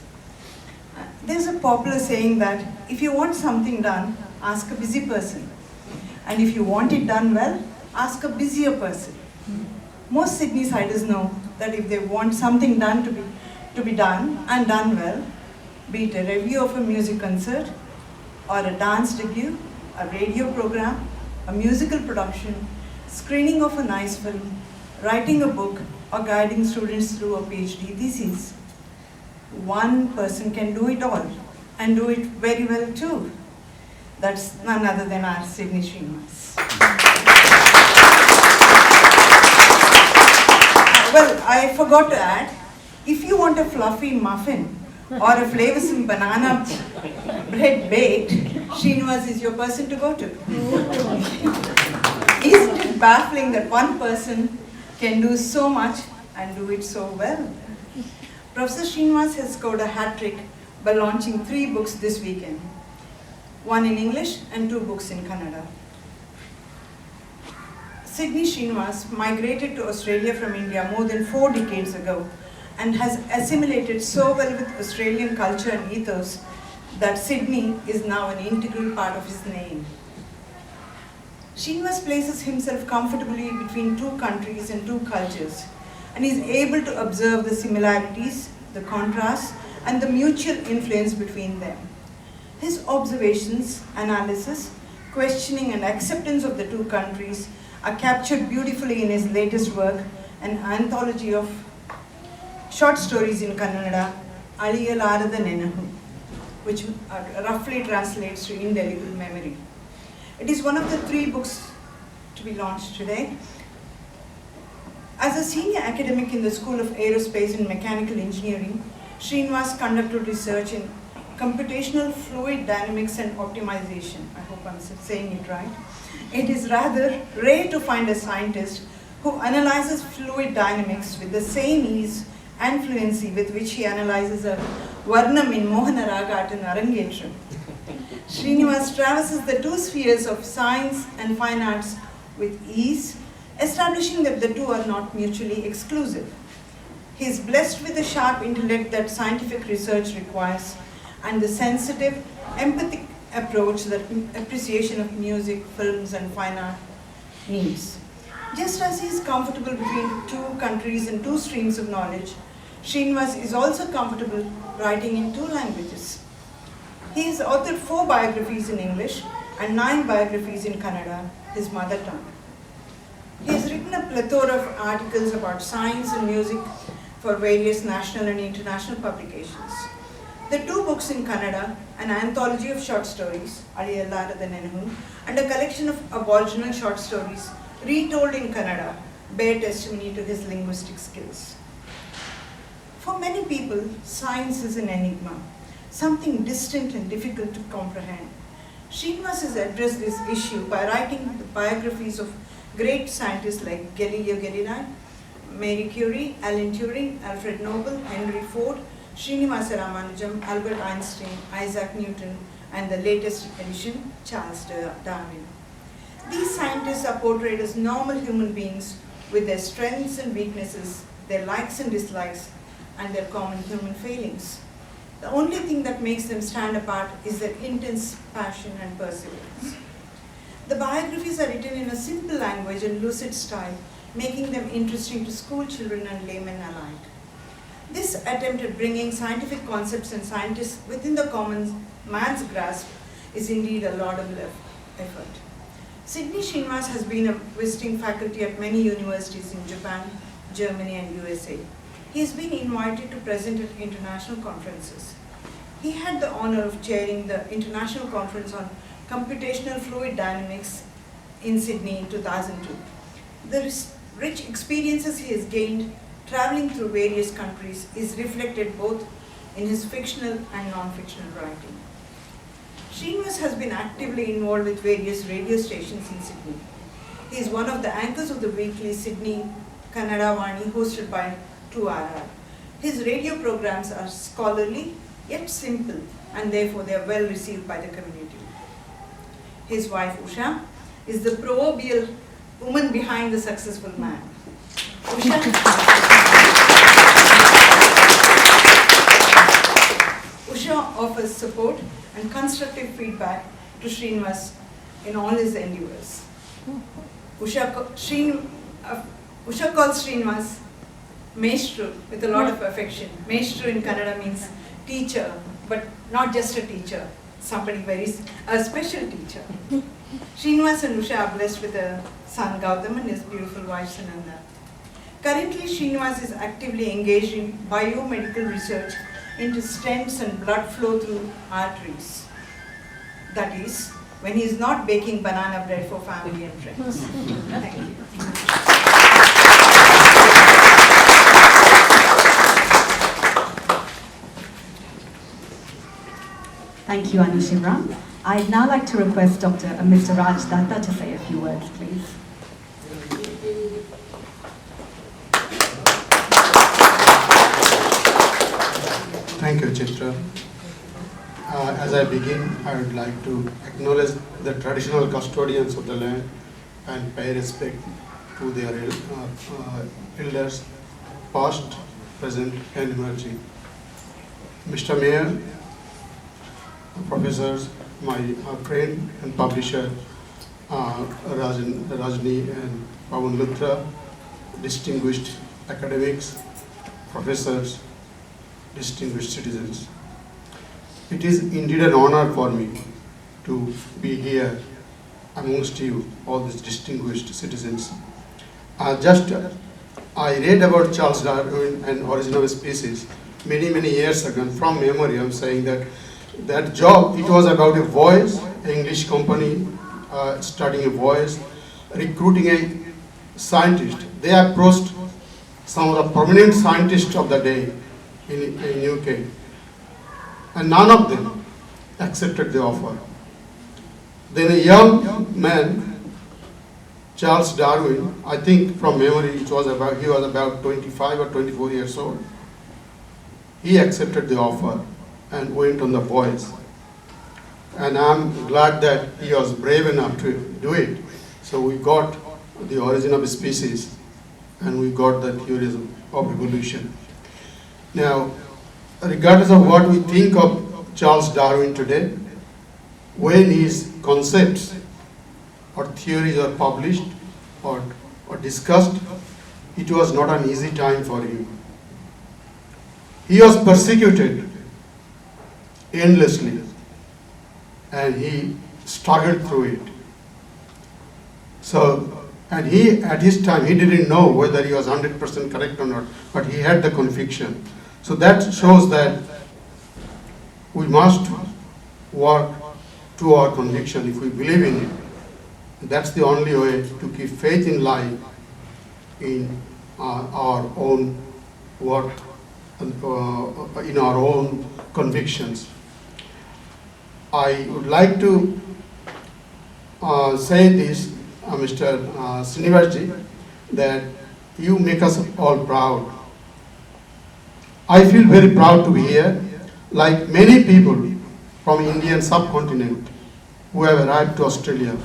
There's a popular saying that if you want something done, ask a busy person. And if you want it done well, ask a busier person. Most Sydney-siders know that if they want something done to be done and done well, be it a review of a music concert, or a dance debut, a radio program, a musical production, screening of a nice film, writing a book, or guiding students through a PhD thesis. One person can do it all, and do it very well too. That's none other than our Sydney Srinivas. Well, I forgot to add, if you want a fluffy muffin or a flavoursome banana bread baked, Srinivas is your person to go to. Isn't it baffling that one person can do so much and do it so well? Professor Srinivas has scored a hat trick by launching 3 books this weekend. 1 in English and 2 books in Kannada. Sydney Srinivas migrated to Australia from India more than 4 decades ago and has assimilated so well with Australian culture and ethos that Sydney is now an integral part of his name. Srinivas places himself comfortably between 2 countries and 2 cultures and is able to observe the similarities, the contrasts, and the mutual influence between them. His observations, analysis, questioning, and acceptance of the 2 countries are captured beautifully in his latest work, an anthology of short stories in Kannada, Aliyalarada Nenahu, which roughly translates to Indelible Memory. It is one of the 3 books to be launched today. As a senior academic in the School of Aerospace and Mechanical Engineering, Srinivas conducted research in computational fluid dynamics and optimization. I hope I'm saying it right. It is rather rare to find a scientist who analyzes fluid dynamics with the same ease and fluency with which he analyzes a Varnam in Mohana Raga at an Arangetram. Srinivas traverses the 2 spheres of science and fine arts with ease, establishing that the 2 are not mutually exclusive. He is blessed with the sharp intellect that scientific research requires and the sensitive, empathic approach that appreciation of music, films, and fine art needs. Just as he is comfortable between 2 countries and 2 streams of knowledge, Srinivas is also comfortable writing in 2 languages. He has authored 4 biographies in English and 9 biographies in Kannada, his mother tongue. He has written a plethora of articles about science and music for various national and international publications. The 2 books in Kannada, an anthology of short stories, Aliyalarada Nenahu, and a collection of Aboriginal short stories retold in Kannada, bear testimony to his linguistic skills. For many people, science is an enigma, something distant and difficult to comprehend. Srinivas has addressed this issue by writing the biographies of great scientists like Galileo Galilei, Marie Curie, Alan Turing, Alfred Nobel, Henry Ford, Srinivasa Ramanujam, Albert Einstein, Isaac Newton, and the latest edition, Charles Darwin. These scientists are portrayed as normal human beings with their strengths and weaknesses, their likes and dislikes, and their common human failings. The only thing that makes them stand apart is their intense passion and perseverance. The biographies are written in a simple language and lucid style, making them interesting to school children and laymen alike. This attempt at bringing scientific concepts and scientists within the common man's grasp is indeed a laudable effort. Sydney Srinivas has been a visiting faculty at many universities in Japan, Germany, and USA. He has been invited to present at international conferences. He had the honor of chairing the International Conference on Computational Fluid Dynamics in Sydney in 2002. The rich experiences he has gained traveling through various countries is reflected both in his fictional and non-fictional writing. Srinivas has been actively involved with various radio stations in Sydney. He is one of the anchors of the weekly Sydney Kannada Vani hosted by 2RR. His radio programs are scholarly yet simple, and therefore they are well received by the community. His wife Usha is the proverbial woman behind the successful man. Usha offers support and constructive feedback to Srinivas in all his endeavors. Usha calls Srinivas Maestro with a lot of affection. Maestro in Kannada means teacher, but not just a teacher, somebody a special teacher. Srinivas and Usha are blessed with a son Gautam and his beautiful wife Sananda. Currently, Srinivas is actively engaged in biomedical research into stents and blood flow through arteries. That is, when he is not baking banana bread for family and friends. Thank you. Thank you, Anushimra. I'd now like to request Mr. Raj Datta to say a few words, please. Thank you, Chitra. As I begin, I would like to acknowledge the traditional custodians of the land and pay respect to their elders, past, present, and emerging. Mr. Mayor, professors, my friend and publisher, Rajni and Pawan Luthra, distinguished academics, professors, distinguished citizens. It is indeed an honor for me to be here amongst you, all these distinguished citizens. I read about Charles Darwin and Origin of Species many years ago. From memory, I'm saying that job, it was about a voice, an English company studying a voice, recruiting a scientist. They approached some of the prominent scientists of the day in UK, and none of them accepted the offer. Then a young man, Charles Darwin, I think from memory he was about 25 or 24 years old. He accepted the offer and went on the voyage. And I'm glad that he was brave enough to do it. So we got the Origin of Species and we got the theories of evolution. Now, regardless of what we think of Charles Darwin today, when his concepts or theories are published or discussed, it was not an easy time for him. He was persecuted endlessly and he struggled through it. So, and he, at his time, he didn't know whether he was 100% correct or not, but he had the conviction. So that shows that we must work to our conviction if we believe in it. That's the only way to keep faith in life in our own work, in our own convictions. I would like to say this, Mr. Srinivas, that you make us all proud. I feel very proud to be here, like many people from Indian subcontinent who have arrived to Australia,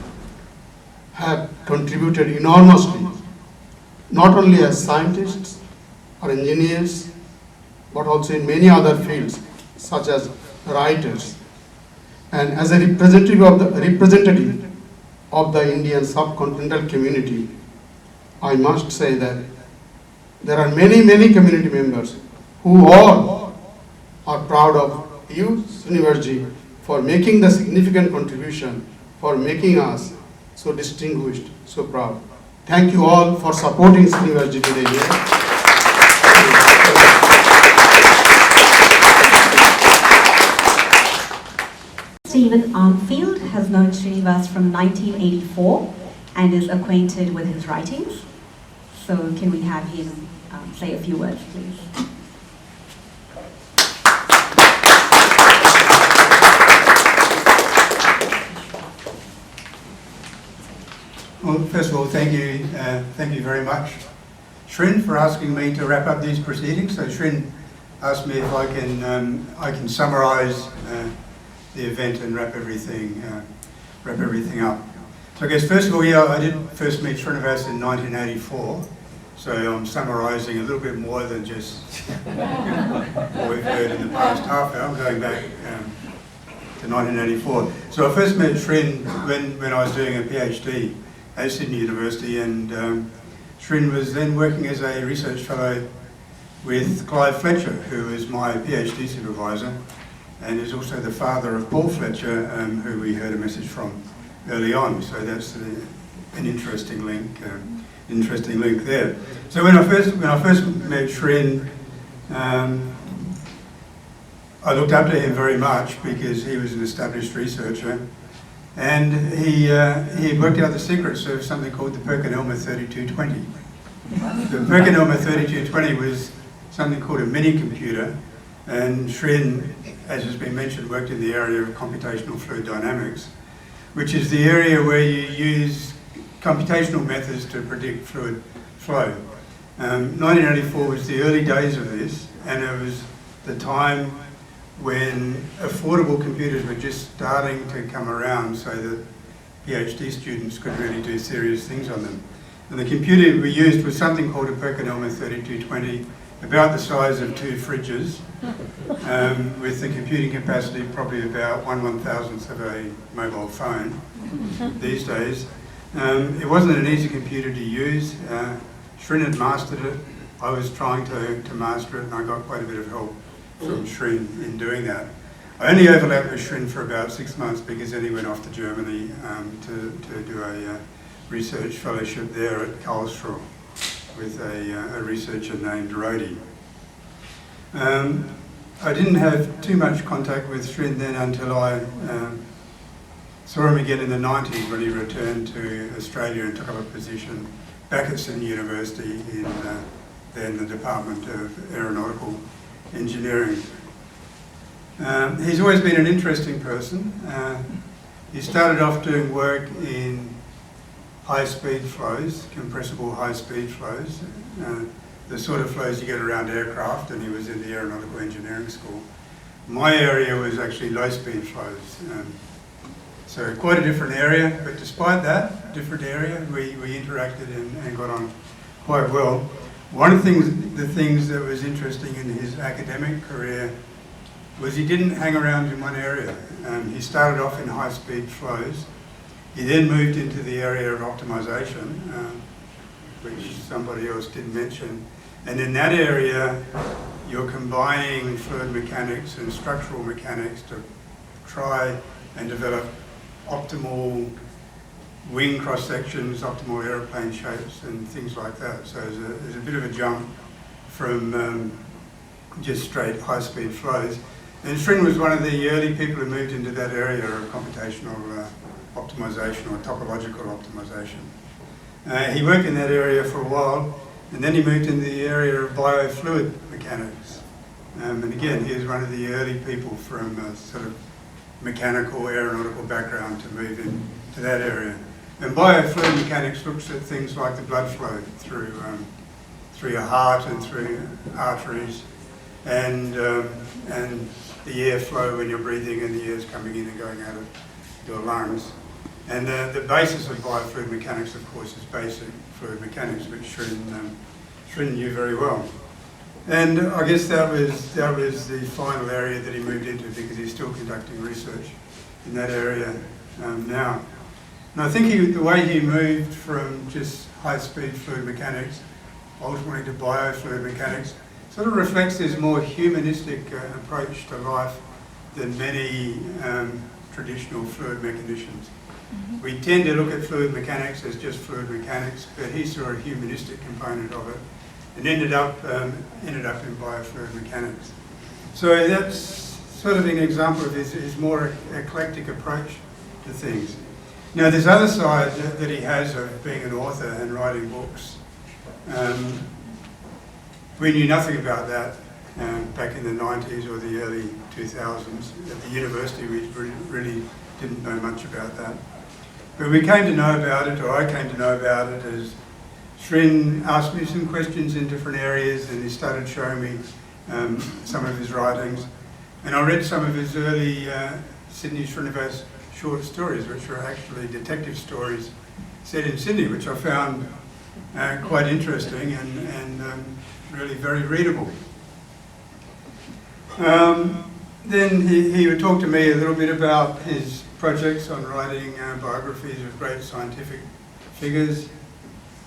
have contributed enormously, not only as scientists or engineers, but also in many other fields, such as writers. And as a representative of the Indian subcontinental community, I must say that there are many, many community members who all are proud of you, Srinivas, for making the significant contribution, for making us so distinguished, so proud. Thank you all for supporting Srinivas today here. Stephen Armfield has known Srinivas from 1984 and is acquainted with his writings. So can we have him say a few words, please? Well, first of all, thank you very much, Srin, for asking me to wrap up these proceedings. So Srin asked me if I can summarise the event and wrap everything up. So I guess first of all, yeah, I did first meet Srinivas in 1984. So I'm summarising a little bit more than just what we've heard in the past half hour. I'm going back to 1984. So I first met Srin when I was doing a PhD at Sydney University, and Srin was then working as a research fellow with Clive Fletcher, who is my PhD supervisor, and is also the father of Paul Fletcher, who we heard a message from early on. So that's an interesting link. There. So when I first met Srin, I looked up to him very much because he was an established researcher, and he worked out the secrets of something called the Perkinelmer 3220. The Perkinelmer 3220 was something called a mini computer, and Srin, as has been mentioned, worked in the area of computational fluid dynamics, which is the area where you use computational methods to predict fluid flow. 1984 was the early days of this, and it was the time when affordable computers were just starting to come around so that PhD students could really do serious things on them. And the computer we used was something called a Perkinelmer 3220, about the size of 2 fridges, with the computing capacity probably about 1/1000th of a mobile phone these days. It wasn't an easy computer to use. Srin had mastered it. I was trying to master it, and I got quite a bit of help from Srin in doing that. I only overlapped with Srin for about 6 months because then he went off to Germany to do a research fellowship there at Karlsruhe with a researcher named Rodi. I didn't have too much contact with Srin then until I saw him again in the 90s when he returned to Australia and took up a position back at Sydney University in then the Department of Aeronautical Engineering. He's always been an interesting person. He started off doing work in high-speed flows, compressible high-speed flows, the sort of flows you get around aircraft, and he was in the Aeronautical Engineering School. My area was actually low-speed flows. So quite a different area, but despite that different area, we interacted and got on quite well. One of the things that was interesting in his academic career was he didn't hang around in one area. He started off in high-speed flows. He then moved into the area of optimization, which somebody else did mention. And in that area, you're combining fluid mechanics and structural mechanics to try and develop optimal wing cross-sections, optimal aeroplane shapes and things like that. So there's a bit of a jump from just straight high-speed flows. And Srin was one of the early people who moved into that area of computational optimization or topological optimization. He worked in that area for a while, and then he moved into the area of biofluid mechanics. And again, he was one of the early people from a sort of mechanical, aeronautical background to move into that area. And biofluid mechanics looks at things like the blood flow through your heart and through arteries, and the airflow when you're breathing and the air's coming in and going out of your lungs. And the basis of biofluid mechanics, of course, is basic fluid mechanics, which Srin knew very well. And I guess that was the final area that he moved into, because he's still conducting research in that area now. And I think the way he moved from just high-speed fluid mechanics ultimately to biofluid mechanics sort of reflects this more humanistic approach to life than many traditional fluid mechanicians. We tend to look at fluid mechanics as just fluid mechanics, but he saw a humanistic component of it and ended up in biofluid mechanics. So that's sort of an example of his more eclectic approach to things. Now, this other side that he has of being an author and writing books, we knew nothing about that back in the 90s or the early 2000s. At the university, we really didn't know much about that. But we came to know about it, or I came to know about it, as Srin asked me some questions in different areas, and he started showing me some of his writings. And I read some of his early Sydney Srinivas short stories, which were actually detective stories set in Sydney, which I found quite interesting and really very readable. Then he would talk to me a little bit about his projects on writing biographies of great scientific figures.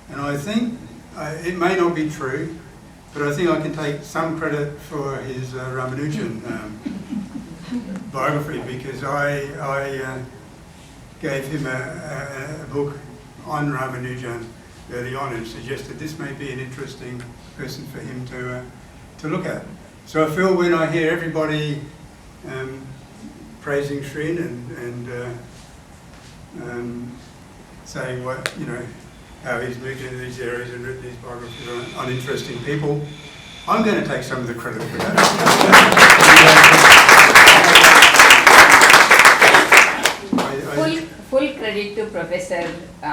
And I think, it may not be true, but I think I can take some credit for his Ramanujan biography, because I gave him a book on Ramanujan early on and suggested this may be an interesting person for him to look at. So I feel when I hear everybody praising Srin and saying what, how he's moved into these areas and written these biographies on interesting people, I'm going to take some of the credit for that. Full credit to Professor, the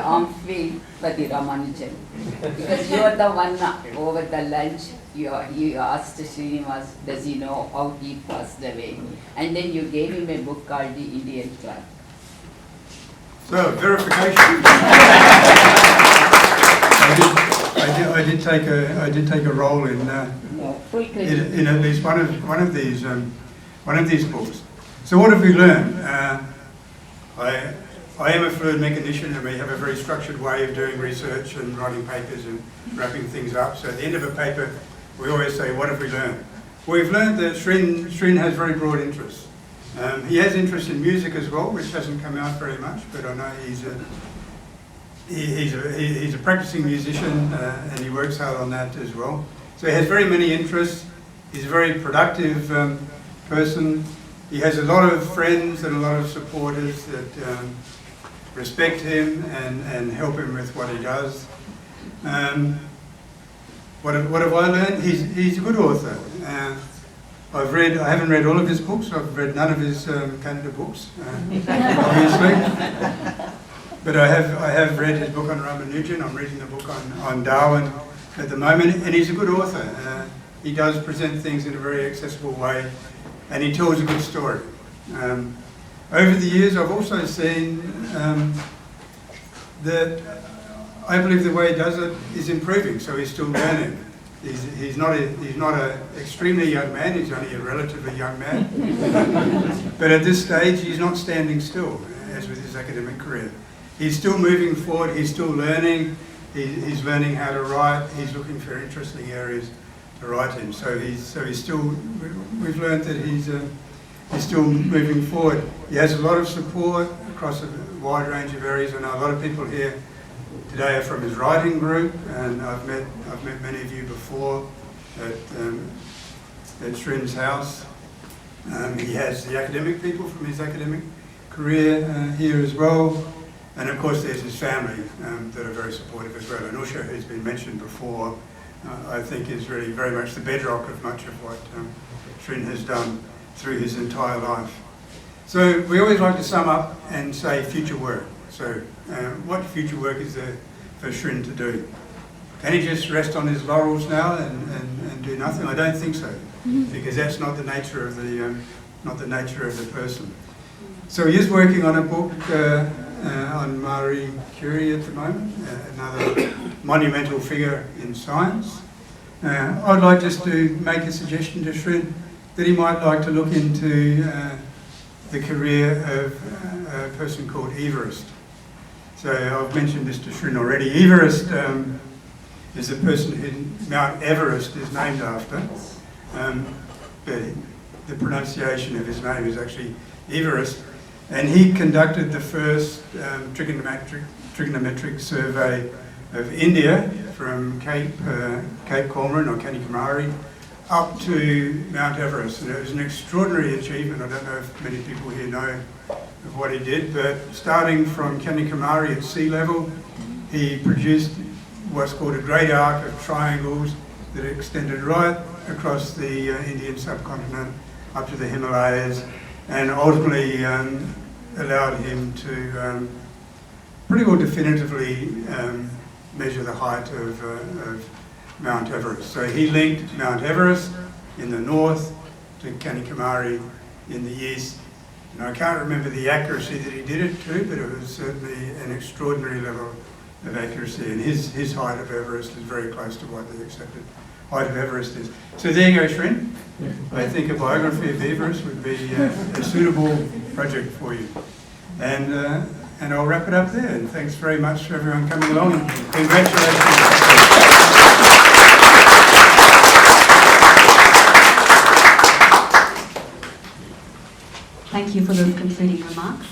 Armfield Pati Ramanujan, because you are the one over the lunch. You asked Srinivas, does he know how he passed away? And then you gave him a book called The Indian Clerk. So, verification. I did take a role in at least one of these books. So what have we learned? I am a fluid mechanician, and we have a very structured way of doing research and writing papers and wrapping things up. So at the end of a paper, we always say, what have we learned? We've learned that Srin has very broad interests. He has interest in music as well, which hasn't come out very much, but I know he's a practicing musician, and he works hard on that as well. So he has very many interests. He's a very productive person. He has a lot of friends and a lot of supporters that respect him and help him with what he does. What have I learned? He's a good author. I haven't read all of his books. I've read none of his Canada books, obviously. But I have read his book on Ramanujan. I'm reading the book on Darwin at the moment, and he's a good author. He does present things in a very accessible way, and he tells a good story. Over the years, I've also seen that I believe the way he does it is improving, so he's still learning. He's not an extremely young man, he's only a relatively young man. But at this stage, he's not standing still, as with his academic career. He's still moving forward, he's still learning, he's learning how to write, he's looking for interesting areas to write in. So he's still, we've learned that he's still moving forward. He has a lot of support across a wide range of areas. I know a lot of people here today are from his writing group, and I've met many of you before at Srin's house. He has the academic people from his academic career here as well, and of course there's his family that are very supportive as well. And Usha, who's been mentioned before, I think is really very much the bedrock of much of what Srin has done through his entire life. So we always like to sum up and say future work. So what future work is there for Srin to do? Can he just rest on his laurels now and do nothing? I don't think so, because that's not the nature of the person. So he is working on a book on Marie Curie at the moment, another monumental figure in science. I'd like just to make a suggestion to Srin that he might like to look into the career of a person called Everest. So I've mentioned this to Srin already. Everest is the person who Mount Everest is named after. But the pronunciation of his name is actually Everest. And he conducted the first trigonometric survey of India from Cape Comorin or Kanyakumari up to Mount Everest. And it was an extraordinary achievement. I don't know if many people here know of what he did, but starting from Kanyakumari at sea level, he produced what's called a great arc of triangles that extended right across the Indian subcontinent up to the Himalayas, and ultimately allowed him to pretty well definitively measure the height of Mount Everest. So he linked Mount Everest in the north to Kanyakumari in the east. And I can't remember the accuracy that he did it to, but it was certainly an extraordinary level of accuracy. And his height of Everest is very close to what the accepted height of Everest is. So there you go, Srin. I think a biography of Everest would be a suitable project for you. And I'll wrap it up there. And thanks very much for everyone coming along. And congratulations. Thank you for those concluding remarks.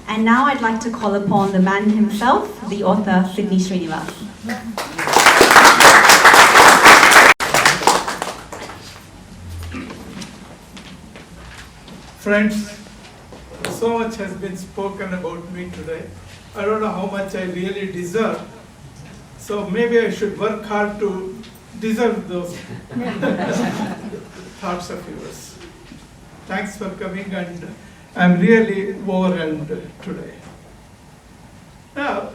And now I'd like to call upon the man himself, the author, Sydney Srinivas. Friends, so much has been spoken about me today. I don't know how much I really deserve. So maybe I should work hard to deserve those thoughts of yours. Thanks for coming, and I'm really overwhelmed today. Now,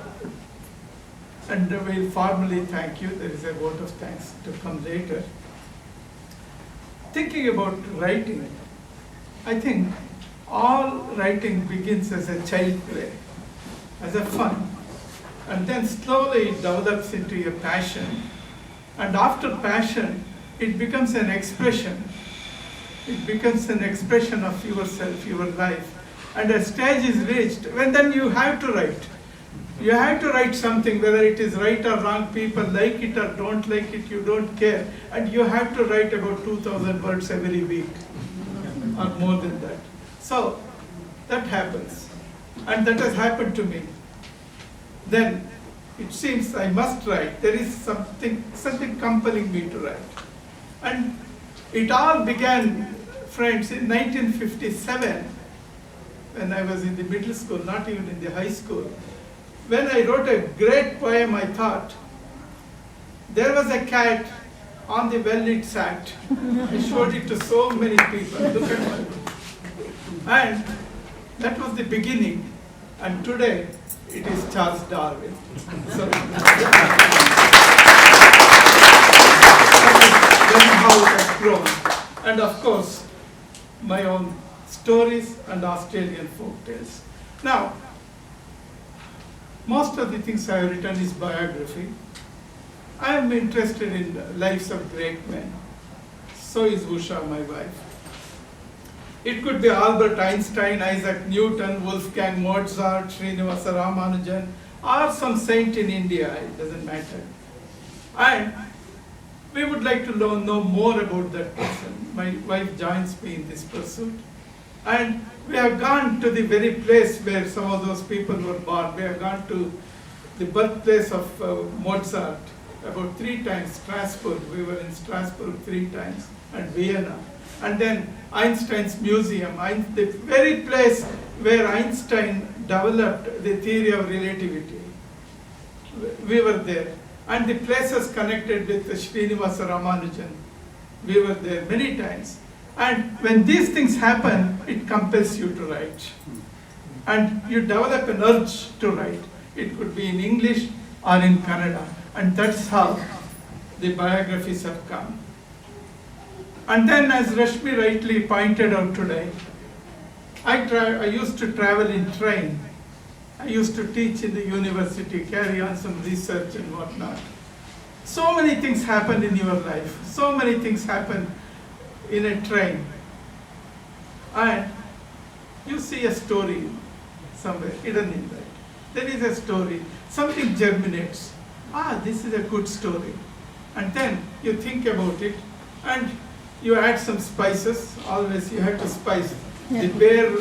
and we'll formally thank you. There is a vote of thanks to come later. Thinking about writing, I think all writing begins as a child play, as a fun, and then slowly it develops into a passion. And after passion, it becomes an expression. It becomes an expression of yourself, your life. And a stage is reached when then you have to write. You have to write something, whether it is right or wrong, people like it or don't like it, you don't care. And you have to write about 2,000 words every week, or more than that. So that happens. And that has happened to me. Then it seems I must write. There is something compelling me to write. And it all began, friends, in 1957, when I was in the middle school, not even in the high school. When I wrote a great poem, I thought, there was a cat on the well it sat. I showed it to so many people. Look at my book. And that was the beginning. And today, it is Charles Darwin. So, that's how it has grown. And of course, my own stories and Australian folk tales. Now, most of the things I have written is biography. I am interested in lives of great men. So is Usha, my wife. It could be Albert Einstein, Isaac Newton, Wolfgang Mozart, Srinivas Ramanujan, or some saint in India, it doesn't matter. And we would like to know more about that person. My wife joins me in this pursuit. And we have gone to the very place where some of those people were born. We have gone to the birthplace of Mozart about 3 times, Strasbourg. We were in Strasbourg 3 times, and Vienna. And then Einstein's museum, the very place where Einstein developed the theory of relativity. We were there. And the places connected with Srinivas Ramanujan. We were there many times. And when these things happen, it compels you to write. And you develop an urge to write. It could be in English or in Kannada. And that's how the biographies have come. And then, as Rashmi rightly pointed out today, I used to travel in train. I used to teach in the university, carry on some research and whatnot. So many things happen in your life. So many things happen in a train. And you see a story somewhere hidden in that. There is a story. Something germinates. This is a good story. And then you think about it and you add some spices. Always you have to spice. The bare,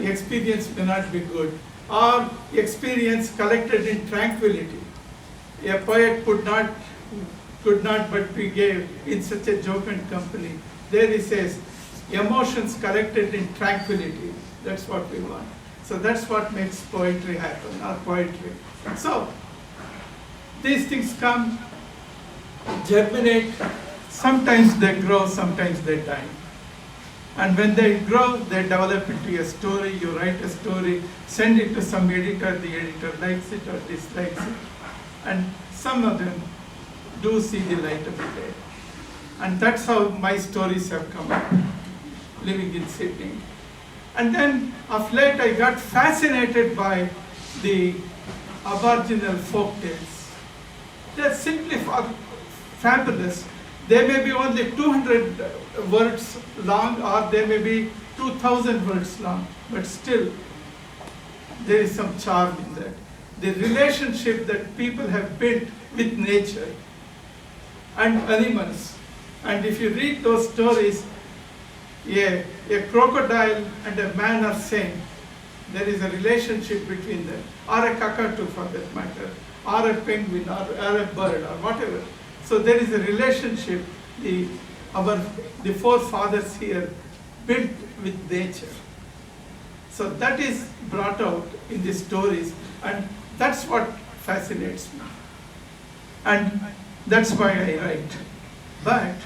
experience may not be good. Or experience collected in tranquility. A poet could not but be gay in such a jocund company. There he says, emotions collected in tranquility. That's what we want. So that's what makes poetry happen, or poetry. So these things come, germinate, sometimes they grow, sometimes they die. And when they grow, they develop into a story. You write a story, send it to some editor, the editor likes it or dislikes it. And some of them do see the light of the day. And that's how my stories have come up, living in Sydney. And then of late I got fascinated by the Aboriginal folk tales. They're simply fabulous. They may be only 200 words long or they may be 2,000 words long, but still there is some charm in that. The relationship that people have built with nature and animals. And if you read those stories, a crocodile and a man are same. There is a relationship between them, or a cockatoo for that matter, or a penguin, or a bird, or whatever. So there is a relationship the forefathers here built with nature. So that is brought out in the stories, and that's what fascinates me. And that's why I write. But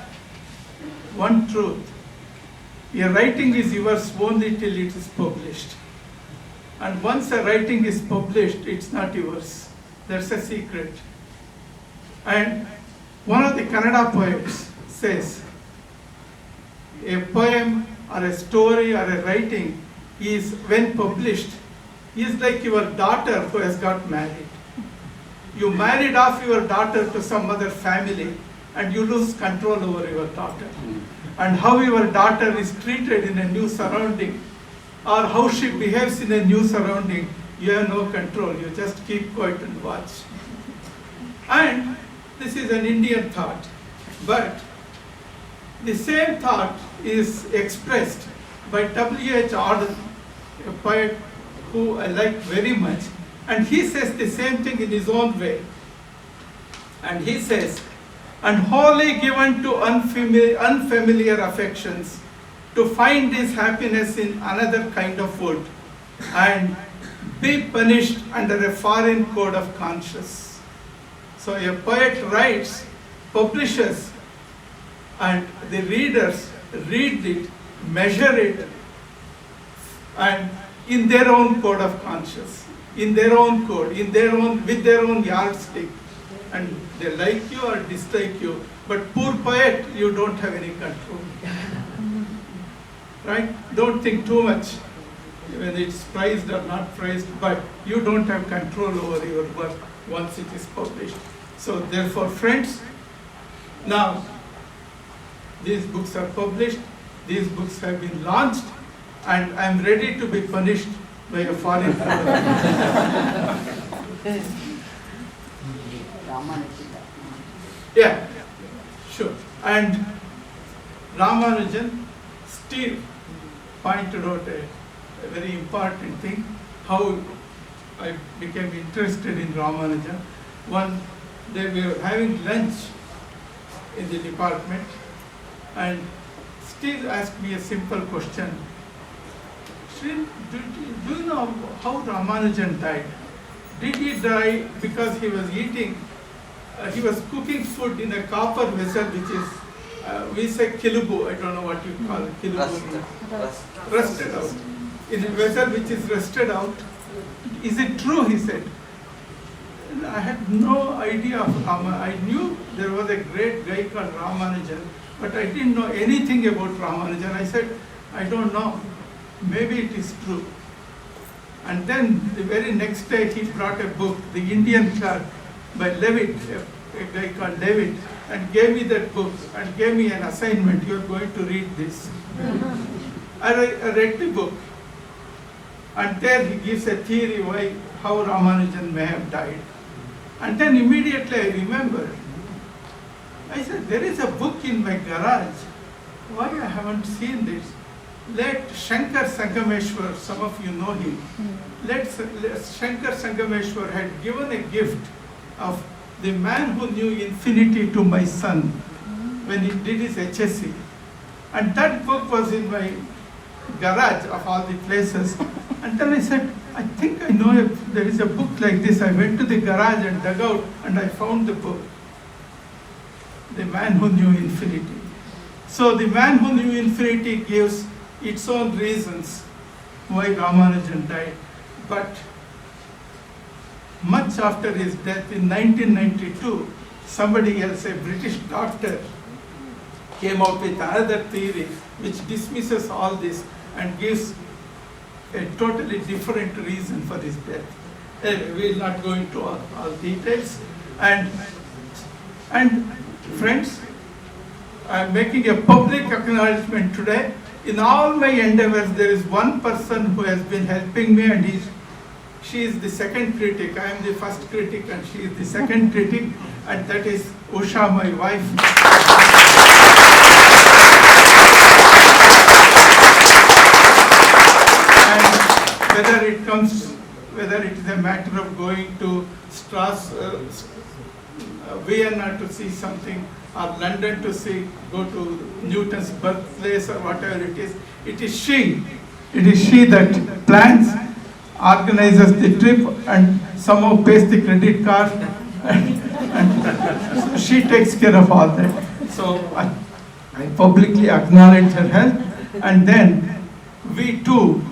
one truth, your writing is yours only till it is published. And once a writing is published, it's not yours. That's a secret. And one of the Kannada poets says, a poem or a story or a writing is, when published, is like your daughter who has got married. You married off your daughter to some other family and you lose control over your daughter. And how your daughter is treated in a new surrounding or how she behaves in a new surrounding, you have no control. You just keep quiet and watch. And this is an Indian thought, but the same thought is expressed by W.H. Auden, a poet who I like very much, and he says the same thing in his own way. And he says, and wholly given to unfamiliar affections, to find his happiness in another kind of food, and be punished under a foreign code of conscience. So a poet writes, publishes, and the readers read it, measure it, and in their own code of conscience, in their own code, with their own yardstick, and they like you or dislike you. But poor poet, you don't have any control. Right? Don't think too much whether it's prized or not prized, but you don't have control over your work once it is published. So therefore, friends, now these books are published, these books have been launched, and I'm ready to be punished by a foreign power. Yeah, sure. And Ramanujan, Steve pointed out a very important thing, how I became interested in Ramanujan. One day we were having lunch in the department, and Steve asked me a simple question. Sri, do you know how Ramanujan died? Did he die because he was eating, he was cooking food in a copper vessel, which is, we say kilubu, I don't know what you call it, kilubu. Rusted out. In a vessel which is rusted out. Is it true, he said. And I had no idea of Ramanujan. I knew there was a great guy called Ramanujan, but I didn't know anything about Ramanujan. I said, I don't know. maybe it is true. And then the very next day he brought a book, The Indian Clerk by Levitt, a guy called Levitt, and gave me that book and gave me an assignment, you are going to read this. I read the book, and there he gives a theory how Ramanujan may have died. And then immediately I remembered, I said, there is a book in my garage, why I haven't seen this? Let Shankar Sangameshwar, some of you know him, let Shankar Sangameshwar had given a gift of The Man Who Knew Infinity to my son when he did his HSC. And that book was in my garage of all the places. And then I said, I think I know if there is a book like this. I went to the garage and dug out and I found the book, The Man Who Knew Infinity. So The Man Who Knew Infinity gives its own reasons why Ramanujan died. But much after his death in 1992, somebody else, a British doctor, came out with another theory which dismisses all this and gives a totally different reason for his death. Anyway, we will not go into all details. And friends, I am making a public acknowledgement today. In all my endeavors, there is one person who has been helping me, and she is the second critic. I am the first critic and she is the second critic, and that is Usha, my wife. Whether it is a matter of going to Vienna to see something, or London to go to Newton's birthplace, or whatever it is she that plans, organizes the trip, and somehow pays the credit card, and so she takes care of all that. So I publicly acknowledge her help, and then we too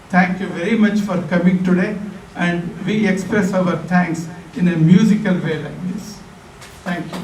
thank you very much for coming today, and we express our thanks in a musical way like this. Thank you.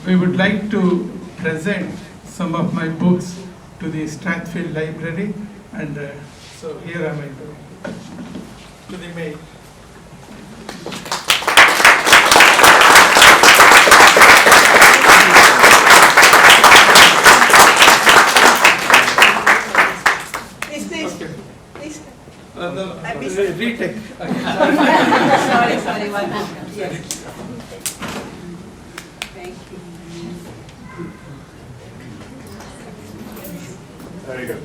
we would like to present some of my books to the Strathfield Library, and so here am I to the mail. Retake. Sorry, one more. Yes. Thank you. Very good.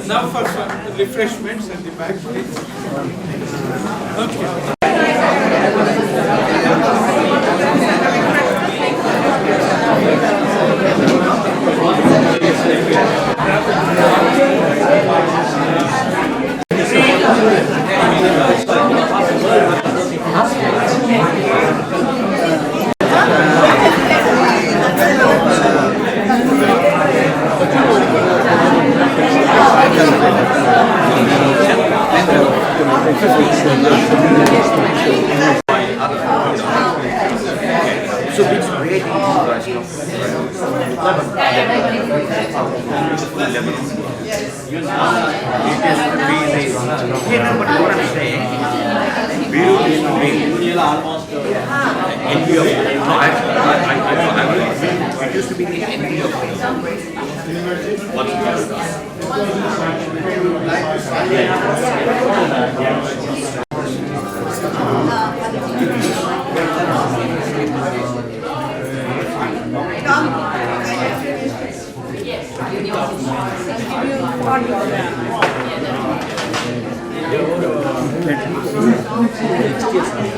Now for some refreshments at the back, please. Okay. So it's great in it used to be the envy of Yes.